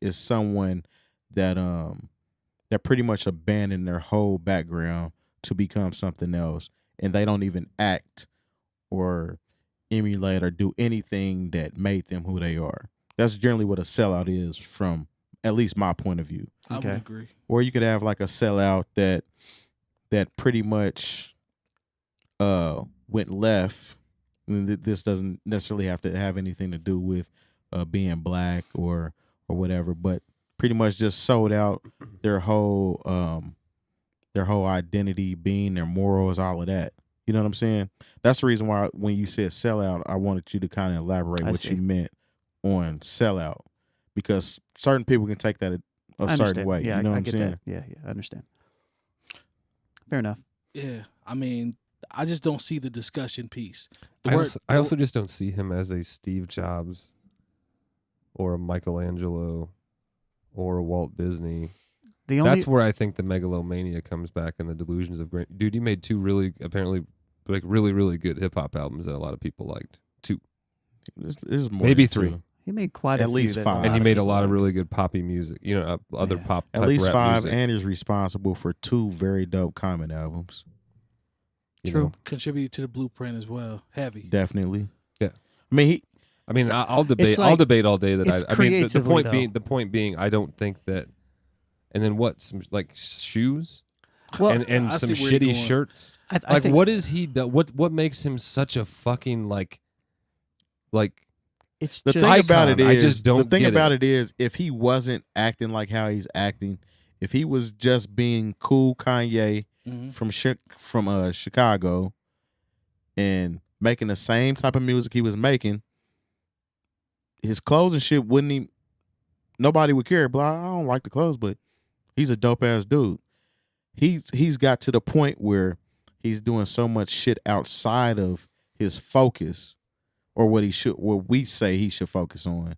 is someone that that pretty much abandoned their whole background to become something else, and they don't even act or emulate or do anything that made them who they are. That's generally what a sellout is, from at least my point of view. I Okay. would agree. Or you could have like a sellout that pretty much went left. And this doesn't necessarily have to have anything to do with being black or whatever, but pretty much just sold out their whole identity, being, their morals, all of that. You know what I'm saying? That's the reason why when you said sellout, I wanted you to kind of elaborate I what see. you meant on sellout, because certain people can take that a I certain understand. way. Yeah, You know I what I'm get saying? that. Yeah, I understand. Fair enough. Yeah. I mean, I just don't see the discussion piece. The I word, also just don't see him as a Steve Jobs or a Michelangelo or a Walt Disney. The only That's where I think the megalomania comes back, and the delusions of great. Dude, he made two really really good hip hop albums that a lot of people liked. Two, There's more maybe than three. two. he made quite At a few least that five. And he of made a people lot of liked. really good poppy music. You know, other Yeah. pop. At type least rap five, music, and is responsible for two very dope Common albums. you True. know. contributed to the blueprint as well. Heavy. Definitely. Yeah. I mean, I mean, I'll debate. It's I'll like- debate all day that it's I mean, the creatively, point being, I don't think that. And then what? Some like shoes. Well, and I some see where you're shitty going. shirts. I Like, think, what is he? What makes him such a fucking like? it's The just thing about icon. it I is, just don't the thing get about it. it is, if he wasn't acting like how he's acting, if he was just being cool Kanye Mhm. from Chicago and making the same type of music he was making, his clothes and shit wouldn't even, nobody would care. But I don't like the clothes, but he's a dope ass dude. He's got to the point where he's doing so much shit outside of his focus, or what we say he should focus on,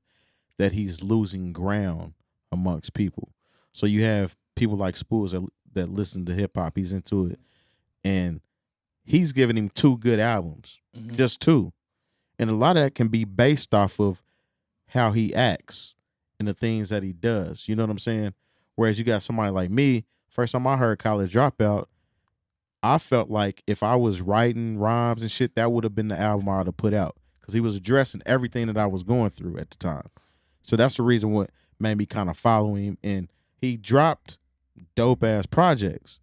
that he's losing ground amongst people. So you have people like Spoolz that listen to hip hop. He's into it, and he's giving him 2 good albums, just 2, and a lot of that can be based off of how he acts and the things that he does. You know what I'm saying? Whereas you got somebody like me. First time I heard College Dropout, I felt like if I was writing rhymes and shit, that would have been the album I would have put out, because he was addressing everything that I was going through at the time. So that's the reason what made me kind of follow him. And he dropped dope ass projects,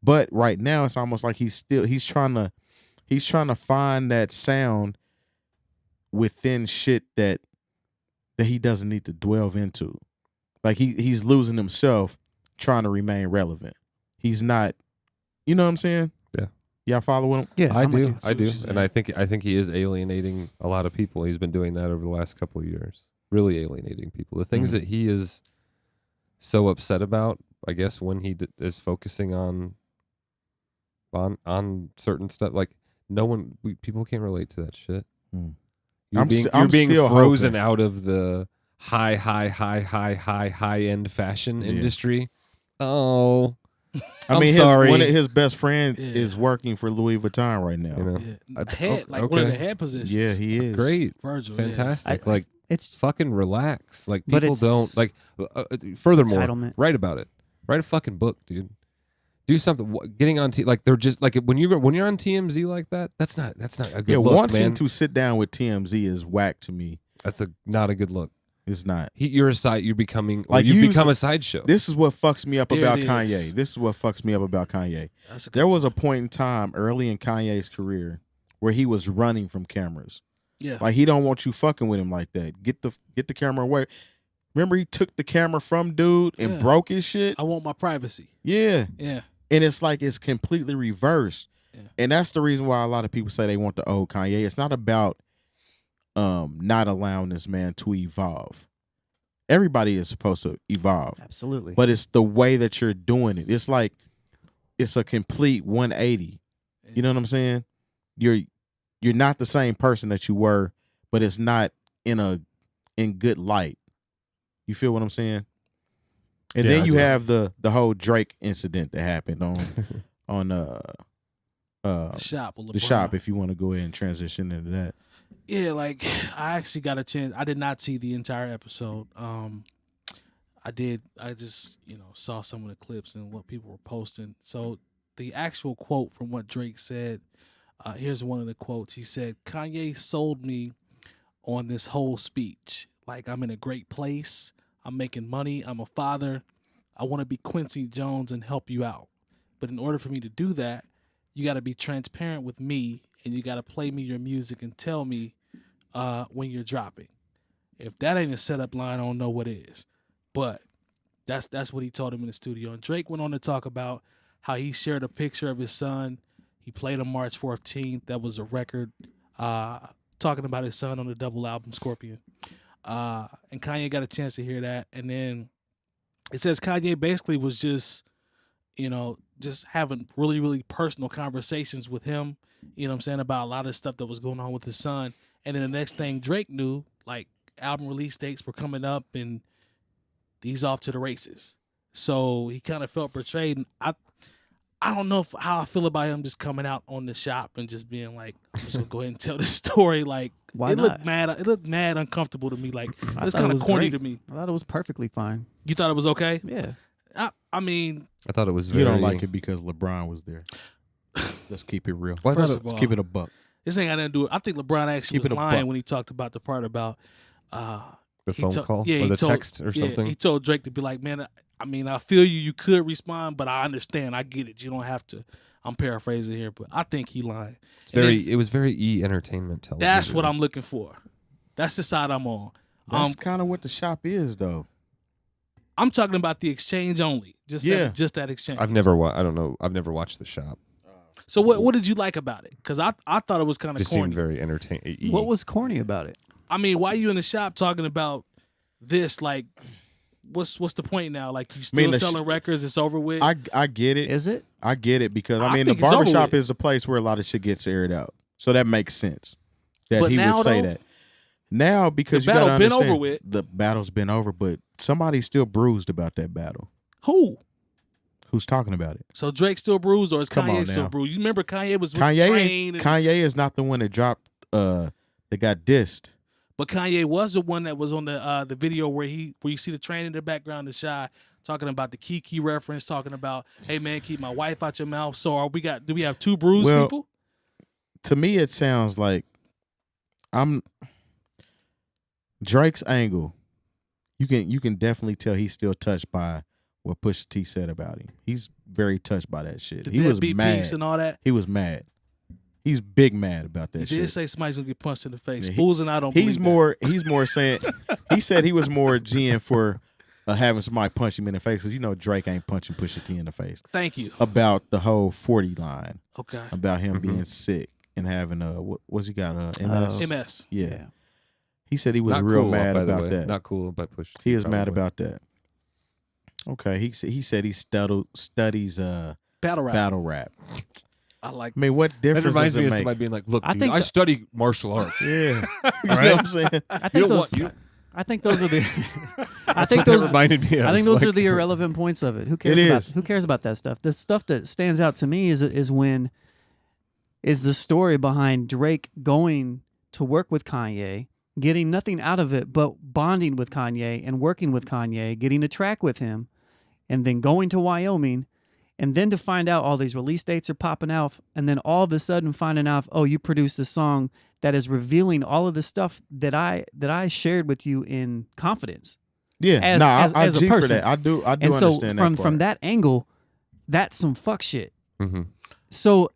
but right now it's almost like he's trying to find that sound within shit that he doesn't need to delve into. Like he's losing himself trying to remain relevant. He's not, you know what I'm saying? Yeah. Y'all follow him? yeah, I I'm with do, you. I do, you're saying. and I think he is alienating a lot of people. He's been doing that over the last couple of years, really alienating people. The things that he is so upset about, I guess, when he is focusing on certain stuff, like people can't relate to that shit. Mm. You're I'm being still frozen hoping. out of the high end fashion industry. Oh, I mean, sorry. one of his best friend Yeah. is working for Louis Vuitton right now. You know, Yeah. Head, like one of the head positions. Yeah, he is. great, Virgil. fantastic. I- like, it's fucking relax. Like, But people it's- don't like. Furthermore, entitlement. write about it. Write a fucking book, dude. Do something. Getting on like they're just like when you're on TMZ like that. That's not a good look, wanting man. to sit down with TMZ is whack to me. That's not a good look. It's not. You're becoming Like, you you become a sideshow. This is what fucks me up There about it is. Kanye. This is what fucks me up about Kanye. That's a good There was a point in time early in Kanye's career where he was running from cameras. Yeah. Like, he don't want you fucking with him like that. Get the camera away. Remember, he took the camera from dude and Yeah. broke his shit? I want my privacy. Yeah. Yeah. And it's like it's completely reversed. Yeah. And that's the reason why a lot of people say they want the old Kanye. It's not about not allowing this man to evolve. Everybody is supposed to evolve. absolutely. But it's the way that you're doing it. It's like it's a complete 180. You know what I'm saying? You're not the same person that you were, but it's not in good light. You feel what I'm saying? And Yeah, then I you do. have the whole Drake incident that happened on Shop with the LeBron. shop, if you want to go ahead and transition into that. Yeah, like I actually got a chance. I did not see the entire episode. I just saw some of the clips and what people were posting. So the actual quote from what Drake said. Here's one of the quotes. He said, "Kanye sold me on this whole speech. Like, I'm in a great place. I'm making money. I'm a father. I want to be Quincy Jones and help you out. But in order for me to do that, you got to be transparent with me, and you got to play me your music and tell me when you're dropping. If that ain't a setup line, I don't know what is." But that's what he told him in the studio. And Drake went on to talk about how he shared a picture of his son. He played on March 14th. That was a record talking about his son on the double album Scorpion. And Kanye got a chance to hear that. And then it says Kanye basically was just having really, really personal conversations with him, about a lot of stuff that was going on with his son. And then the next thing Drake knew, like, album release dates were coming up and he's off to the races. So he kind of felt betrayed. And I don't know how I feel about him just coming out on the shop and just being like, I'm just gonna go ahead and tell this story. Like, Why it not? looked mad uncomfortable to me. Like, I it's thought it kind of was corny great. to me. I thought it was perfectly fine. You thought it was okay? Yeah. I mean, I thought it was very. You don't like it because LeBron was there. Let's keep it real. Well, I thought first it- of Let's all, keep it a buck. this ain't got nothing to do with. I think LeBron actually keep was it a lying buck. when he talked about the part about the he phone told- call yeah, or he the told- text or yeah, something. he told Drake to be like, man, I mean, I feel you. You could respond, but I understand. I get it. You don't have to. I'm paraphrasing here, but I think he lying. It was very entertainment television. That's what I'm looking for. That's the side I'm on. That's kind of what the shop is, though. I'm talking about the exchange only. Just that exchange. I've never watched The Shop. So what did you like about it? Because I thought it was kind of Just corny. seemed very entertaining. What was corny about it? I mean, why are you in the shop talking about this? Like, what's the point now? Like, you still selling records? It's over with. I get it. Is it? I get it because I mean the think it's over barbershop with. is the place where a lot of shit gets aired out. So that makes sense that But he now, would say though, that. Now because the you gotta battle been understand over with. the battle's been over, but somebody's still bruised about that battle. Who? Who's talking about it? So Drake still bruised, or is Come Kanye on still now. bruised? You remember Kanye was with the train, Kanye is not the one that dropped that got dissed. but Kanye was the one that was on the video where you see the train in the background, the Shy talking about the �K𝐂 reference, talking about, hey man, keep my wife out your mouth. So do we have two bruised people? To me it sounds like Drake's angle. You can definitely tell he's still touched by what Pusha T said about him. He's very touched by that shit. He was mad and all that. He was mad. He's big mad about that He shit. did say somebody's gonna get punched in the face. Yeah, Spoolz and I don't. He's believe that. more saying. He said he was more G'ing for having somebody punch him in the face because Drake ain't punching Pusha T in the face. Thank you. About the whole 40 line. Okay. About him being sick and having what's he got MS? MS. Yeah. He said he was Not real cool, mad by the about way. that. Not cool by Pusha T. He is mad probably. about that. Okay, he said he studies Battle rap. I like. I mean, what That difference reminds does it me of make? somebody being like, "Look, I dude, think I that- study martial arts." Yeah, you know right? what I'm saying. I think those. I think those are the. I think That those. reminded me of. I think those like, are the irrelevant points of it. Who cares It about is. who cares about that stuff? The stuff that stands out to me is the story behind Drake going to work with Kanye, getting nothing out of it but bonding with Kanye and working with Kanye, getting a track with him, and then going to Wyoming, and then to find out all these release dates are popping out, and then all of a sudden finding out, oh, you produced a song that is revealing all of the stuff that I shared with you in confidence. Yeah, As I a G for person. that. I do And so understand that part. from that angle, that's some fuck shit. Mhm. So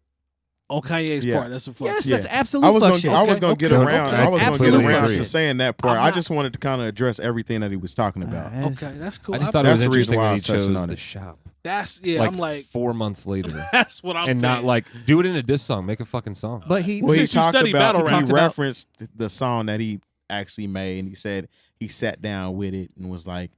On Kanye's Yeah. part, that's a fuck. yes, shit. that's I absolute was fuck gonna shit. I was gonna get okay, around. okay. I was gonna Absolutely get around agree. to saying that part. I'm I not- just wanted to kind of address everything that he was talking about. Okay, that's cool. I just thought it That's was the reason interesting why I when he was touching chose on The it. Shop. I'm like, 4 months later, that's what I'm and saying. not like do it in a diss song. Make a fucking song. But he Well, he Since you talked study about battle rap, he referenced the song that he actually made, and he said he sat down with it and was like,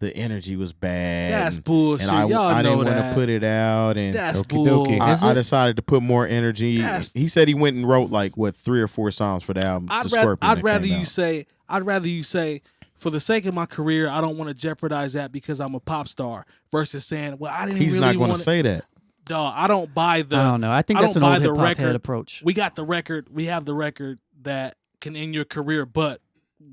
the energy was bad. That's and, bullshit. And Y'all I know didn't want to that. put it out, and That's Okie dokie. bull. Is I it? decided to put more energy. That's- He said he went and wrote like 3 or 4 songs for the album. The Scorpion I'd that rather came you out. say, for the sake of my career, I don't want to jeopardize that because I'm a pop star. Versus saying, well, I didn't He's really not going want to say that. Dog, I don't buy the. I don't know. I think I that's don't an buy old the hip hop record. head approach. We got the record. We have the record that can end your career. But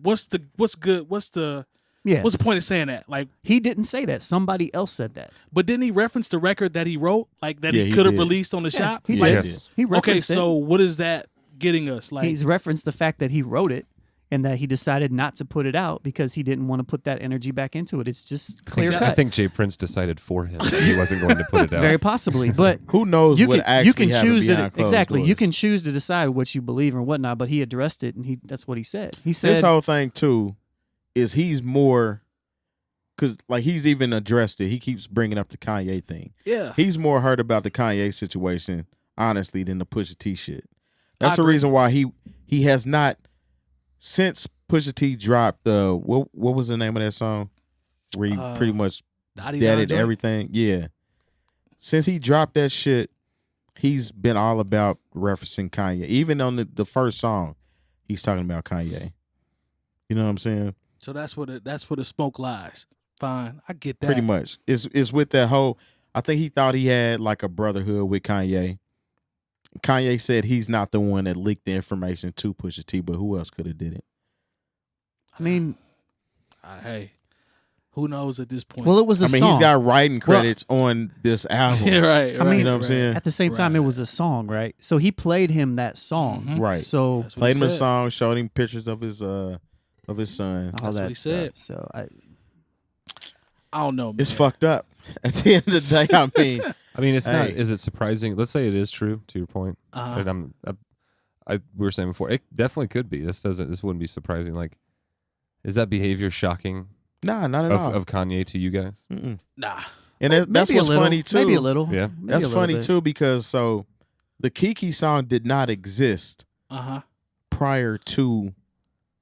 what's good? What's the Yeah, What's the point of saying that? Like, he didn't say that. Somebody else said that. but didn't he reference the record that he wrote, like that Yeah, he he could have did. released on the shop? He Yeah, did. he did. He Okay, referenced so what is that getting us? Like, He's referenced the fact that he wrote it and that he decided not to put it out because he didn't want to put that energy back into it. It's just clear I cut. think Jay Prince decided for him that he wasn't going to put it out. Very possibly, but Who knows you what can actually happened choose to behind closed exactly. doors. You can choose to decide what you believe or whatnot. But he addressed it, and that's what he said. He said, This whole thing too is he's more because like he's even addressed it. He keeps bringing up the Kanye thing. yeah, He's more hurt about the Kanye situation, honestly, than the Pusha T shit. That's I the agree. reason why he has not since Pusha T dropped what was the name of that song where he pretty much deaded everything. Yeah, since he dropped that shit, he's been all about referencing Kanye. Even on the first song, he's talking about Kanye. You know what I'm saying? So that's where the smoke lies. Fine, I get that. Pretty much. It's with that whole. I think he thought he had like a brotherhood with Kanye. Kanye said he's not the one that leaked the information to Pusha T, but who else could have did it? I mean, Hey, who knows at this point? well, it was a I mean, song. he's got writing credits on this album. yeah, right. I mean, You know what I'm saying? At the same time, it was a song, right? So he played him that song, Mhm. Right. So That's what Played he him a said. song, showed him pictures of his son. all That's that what he stuff. said. So I don't know, man. It's fucked up. At the end of the day, I mean, it's not. Hey. Is it surprising? Let's say it is true. To your point, and we were saying before, it definitely could be. This wouldn't be surprising. Like, is that behavior shocking? nah, not at all. Of Kanye to you guys? Mm-mm. Nah. And that's Maybe a what's little, funny too. Maybe a little. Yeah. Maybe That's a little funny bit. too because the Kiki song did not exist prior to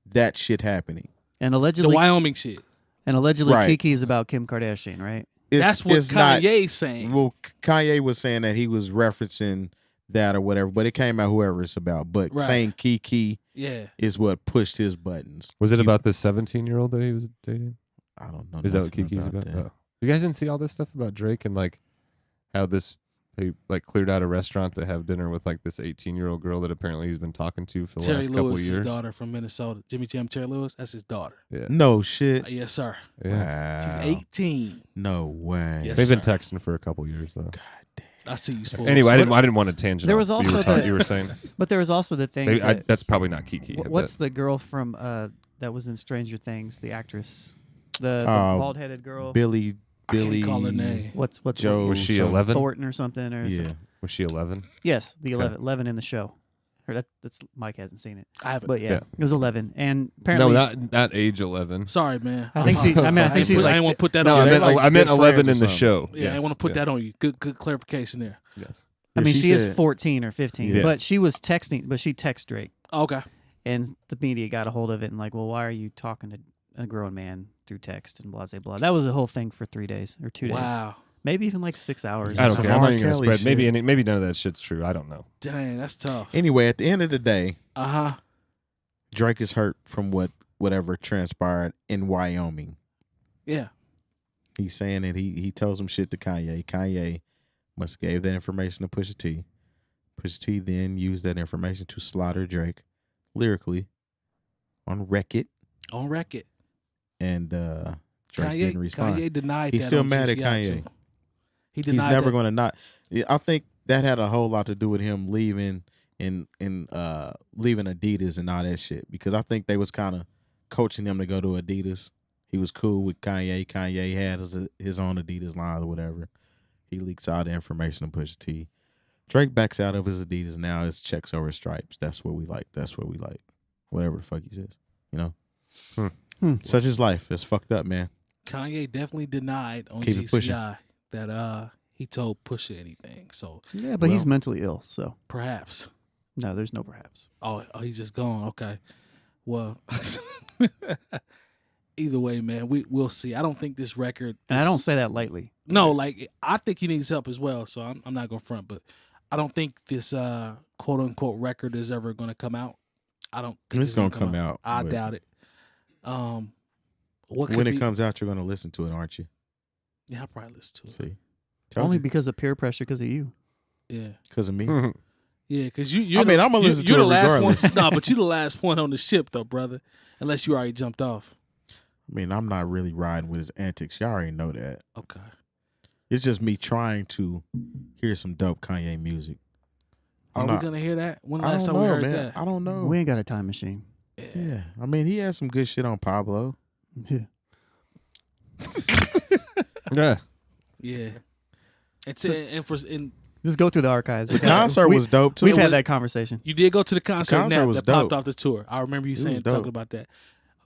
that shit happening. And The allegedly, Wyoming shit. Right. Kiki is about Kim Kardashian, right? That's what it's not- Kanye's saying. Well, Kanye was saying that he was referencing that or whatever, but it came out whoever it's about. But Right. saying Kiki Yeah. is what pushed his buttons. Was it about the 17-year-old that he was dating? I don't know. Is that what nothing Kiki's about? that. Oh. You guys didn't see all this stuff about Drake and like how they like cleared out a restaurant to have dinner with like this 18-year-old girl that apparently he's been talking to for the Terry last couple Lewis' years. daughter from Minnesota. Jimmy Jam Terry Lewis, that's his daughter. Yeah. No shit. Yes, sir. Yeah. Wow. She's 18. No way. Yes. They've been sir. texting for a couple years though. I see you, Spoolz. Anyway, I didn't want to tangent. There off. was also you were saying. But there was also the thing. Maybe, that- that's probably not Kiki. what's the girl from that was in Stranger Things? The actress, the Oh, bald-headed girl. Billy. I can't call her name. What's Joe. Was she something. 11? Thornton or something or Yeah. something? Was she 11? Yes, the Okay. 11 in the show. Or that's Mike hasn't seen it, I haven't. but yeah, Yeah. it was 11, and apparently No, not age 11. Sorry, man. I think she's. I mean, I think she's I like. didn't want to put that No, on Yeah, you. they like I meant good 11 friends or in the something. show. Yeah, I didn't want to put that on you. Good clarification there. Yes. I mean, she is said- 14 or 15, Yes. but she was texting. But she texted Drake, Okay. and the media got a hold of it and like, well, why are you talking to a grown man through text and blah blah blah. That was the whole thing for 3 days or 2 days, Wow. maybe even like 6 hours. I don't Some care. I'm not R. even going to Kelly spread. shit. Maybe none of that shit's true. I don't know. Dang, that's tough. Anyway, at the end of the day, Drake Drake is hurt from whatever transpired in Wyoming. Yeah. He's saying that he tells some shit to Kanye. Kanye must gave that information to Pusha T. Pusha T then used that information to slaughter Drake lyrically on Wreck-It. On record. And Drake didn't respond. Kanye denied He's that still on mad at GCI Kanye. too. He He's denied never that. going to not. I think that had a whole lot to do with him leaving and leaving Adidas and all that shit, because I think they was kind of coaching him to go to Adidas. He was cool with Kanye. Kanye had his own Adidas line or whatever. He leaks all the information to Pusha T. Drake backs out of his Adidas now. It's checks over stripes. That's what we like. That's what we like. Whatever the fuck he says. You know? Such is life. It's fucked up, man. Kanye definitely denied on Keep it pushing. GCI that he told Pusha anything. So Yeah, but he's Well- mentally ill, so perhaps. no, there's no perhaps. Oh, he's just gone. Okay. Well, either way, man, we'll see. I don't think this record. And I don't say that lightly. No, like I think he needs help as well. So I'm not gonna front, but I don't think this quote unquote record is ever gonna come out. I don't think It's gonna come out, I but- doubt it. What could When it be- comes out, you're going to listen to it, aren't you? Yeah, I'll probably listen to it. See? Told Only you. because of peer pressure, because of you. Yeah. Because of me. Yeah, because you're I mean, I'm gonna listen to you're it the last regardless. one. No, but you're the last one on the ship, though, brother. Unless you already jumped off. I mean, I'm not really riding with his antics. Y'all already know that. Okay. It's just me trying to hear some dope Kanye music. Are we gonna hear that? When the I last don't time we know, heard man. that? I don't know. We ain't got a time machine. Yeah. I mean, he had some good shit on Pablo. Yeah. Yeah. Yeah. And Just go through the archives. The concert was dope, too. We've had that conversation. you did go to the concert, concert that was popped dope. off the tour. I remember you It saying was dope. talking about that.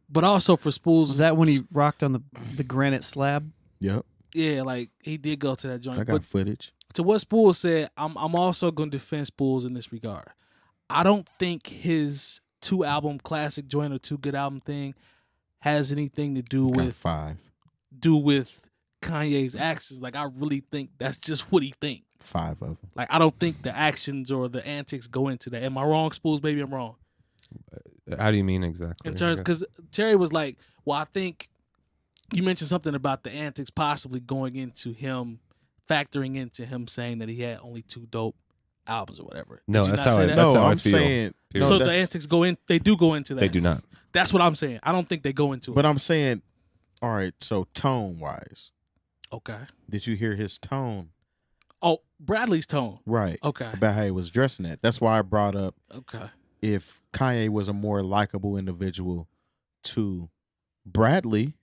But also for Spoolz, Was that when he rocked on the granite slab? Yep. yeah, like he did go to that joint. I got But footage. to what Spoolz said, I'm also going to defend Spoolz in this regard. I don't think his 2-album classic joint or 2 good album thing has anything to do Got with 5. Kanye's actions. Like I really think that's just what he think. 5 of them. Like I don't think the actions or the antics go into that. Am I wrong, Spoolz? Maybe I'm wrong. How do you mean exactly? In terms, because Terry was like, well, I think you mentioned something about the antics possibly going into him, factoring into him saying that he had only 2 dope albums or whatever. No, Did you that's not how say I- that? that's No, how I I'm feel. saying. Period. So no, the antics go in. They do go into that. They do not. That's what I'm saying. I don't think they go into But it. I'm saying, all right, so tone-wise, Okay. did you hear his tone? Oh, Bradley's tone. Right. Okay. About how he was dressing that. That's why I brought up Okay. if Kanye was a more likable individual to Bradley,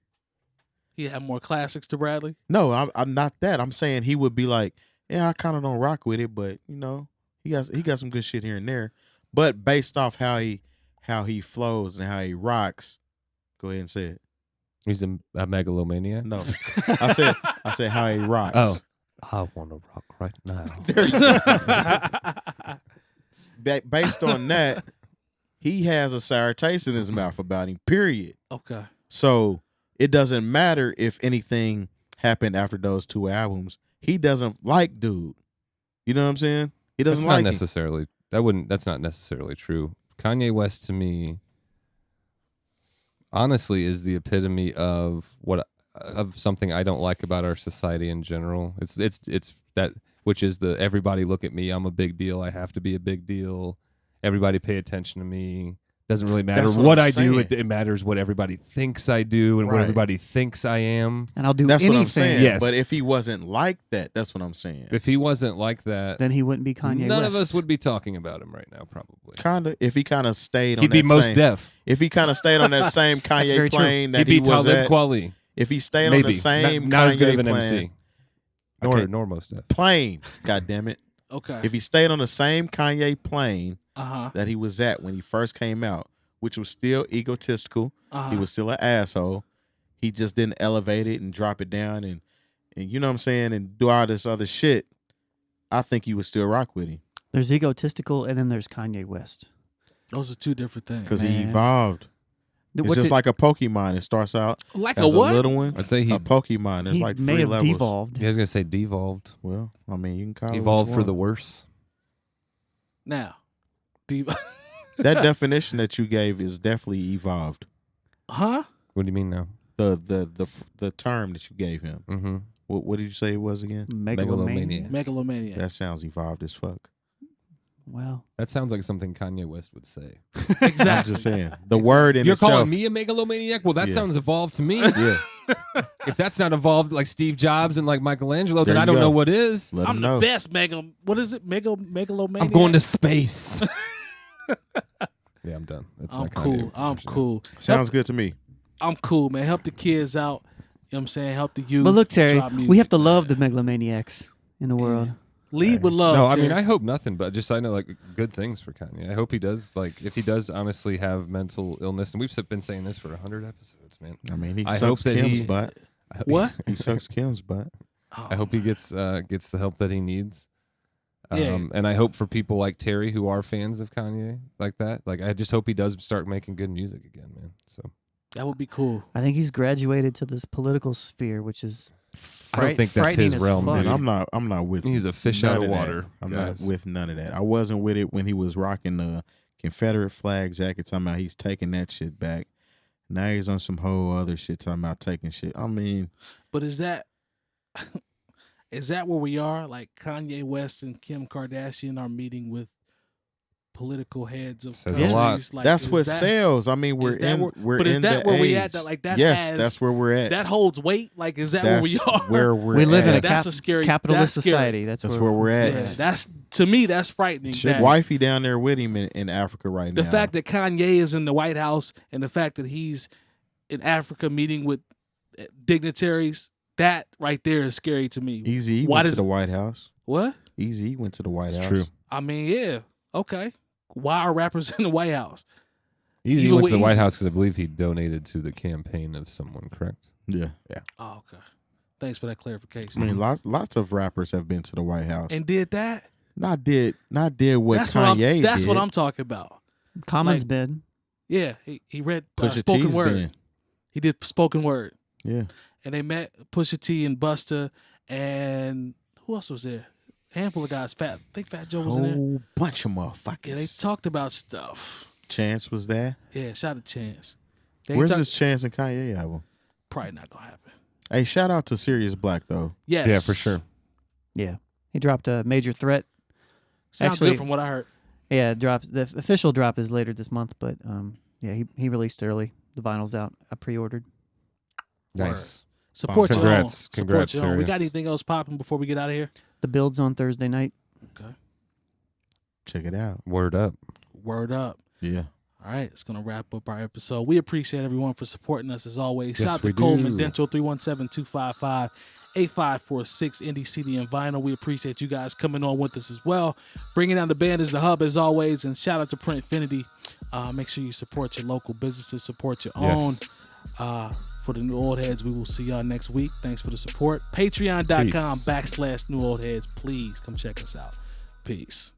He had more classics to Bradley. No, I'm not that. I'm saying he would be like, yeah, I kind of don't rock with it, but you know, he got some good shit here and there. But based off how he flows and how he rocks, go ahead and say it. He's a megalomaniac. No, I said how he rocks. Oh, I want to rock right now. Based on that, he has a sour taste in his mouth about him. Period. Okay. So it doesn't matter if anything happened after those 2 albums. He doesn't like dude. You know what I'm saying? He doesn't That's like not him. necessarily. That's not necessarily true. Kanye West to me, honestly, is the epitome of something I don't like about our society in general. It's that, which is the everybody look at me, I'm a big deal, I have to be a big deal. Everybody pay attention to me. Doesn't really matter what I do. It matters what everybody thinks I do and what everybody thinks I am. And I'll do That's anything. what I'm saying. Yes. But if he wasn't like that, that's what I'm saying. If he wasn't like that, Then he wouldn't be Kanye none West. of us would be talking about him right now, probably. Kinda. If he kind of stayed on He'd be that most same, deaf. if he kind of stayed on that same very Kanye true. plane that He'd he be was Talib at, Kweli. if he stayed Maybe. on the same not as good of Kanye an plane, MC. Okay. Nor most deaf. plane, God damn it. Okay. If he stayed on the same Kanye plane Uh-huh. that he was at when he first came out, which was still egotistical, Uh-huh. he was still an asshole. He just didn't elevate it and drop it down and you know what I'm saying, and do all this other shit. I think he would still rock with him There's egotistical, and then there's Kanye West. Those are two different things. because he Man. evolved. It's just like a Pokemon. It starts out Like as a what? a little one. I'd say he A Pokemon. There's he like may 3 have levels. devolved. I was gonna say devolved. Well, I mean, you can call Evolved it for what the you want. worse. Now, do you, That definition that you gave is definitely evolved. huh? What do you mean now? The term that you gave him. Mm-hmm. What did you say it was again? Megalomania. Megalomania. That sounds evolved as fuck. Well, That sounds like something Kanye West would say. Exactly. I'm just saying. The word in You're itself. calling me a megalomaniac? Well, that Yeah. sounds evolved to me. Yeah. If that's not evolved like Steve Jobs and like Michelangelo, There then I you don't go. know what is. Let I'm him the know. best What is it? Megalomania? I'm going to space. Yeah, I'm done. That's my I'm Kanye cool. I'm impression. cool. Sounds good to me. I'm cool, man. Help the kids out. You know what I'm saying? Help the youth. but look, Terry, drop music, we have to man. love the megalomaniacs in the world. Lead with love. No, I Terry. mean, I hope nothing, but just I know like good things for Kanye. I hope he does, like, if he does honestly have mental illness, and we've been saying this for 100 episodes, man. I mean, he I hope sucks that Kim's he- butt. What? He sucks Kim's butt. Oh. I hope he gets the help that he needs. Yeah. And I hope for people like Terry who are fans of Kanye like that. Like, I just hope he does start making good music again, man. So That would be cool. I think he's graduated to this political sphere, which is I don't think that's frightening his as realm, fuck. dude. And I'm not with. He's a fish none out of that. water, I'm guys. not with none of that. I wasn't with it when he was rocking the Confederate flag jacket, talking about he's taking that shit back. Now he's on some whole other shit, talking about taking shit. I mean, But is that where we are? Like Kanye West and Kim Kardashian are meeting with political heads of Says a lot. countries? Like, that's is what that, sells. I mean, we're is that in. where- We're but is in that the where we age. at? That, like, that yes, has- that's where we're at. that holds weight. Like, is that that's where we are? where we're We live in a at. That's cap- a scary capitalist that's scary. society. That's where we're at. Yeah, that's to me. That's frightening. that- Wifey down there with him in Africa right the now. fact that Kanye is in the White House and the fact that he's in Africa meeting with dignitaries, that right there is scary to me. Easy Why went to does- the White House. What? Easy went to the White It's House. true. I mean, yeah, okay. Why are rappers in the White House? Easy Even went with to the White Easy- House because I believe he donated to the campaign of someone, correct? Yeah, Oh, okay. Thanks for that clarification. I mean, lots of rappers have been to the White House. And did that? Not did what That's Kanye what I'm. That's did. what I'm talking about. Common's Like- bid. Yeah, he read Pusha spoken T's word. been. He did spoken word, Yeah, and they met Pusha T and Busta, and who else was there? A handful of guys. I think Fat Joe was in there. whole bunch of motherfuckers. Yeah, they talked about stuff. Chance was there. Yeah, shout out to Chance. They Where's talk- this Chance and Kanye album? Probably not gonna happen. Hey, shout out to Sirius Black though. Yes. Yeah, for sure. Yeah, he dropped a major threat. Sounds Actually- good from what I heard. Yeah, drops. The official drop is later this month, but yeah, he released early. The vinyl's out. I pre-ordered. Nice. Support your own. Congrats. Support Congrats, your own. We Sirius. got anything else popping before we get out of here? The build's on Thursday night. Okay. Check it out. Word up. Word up. Yeah. All right, it's going to wrap up our episode. We appreciate everyone for supporting us as always. Yes, Shout out to we Coleman do. Dental, 317-255-8546, Indie CD and Vinyl. We appreciate you guys coming on with us as well. Bringing down the band is the hub as always. And shout out to Printfinity. Make sure you support your local businesses, support your Yes. own. For the New Old Heads, we will see y'all next week. Thanks for the support. Patreon.com/New Old Heads. Please come check us out. Peace.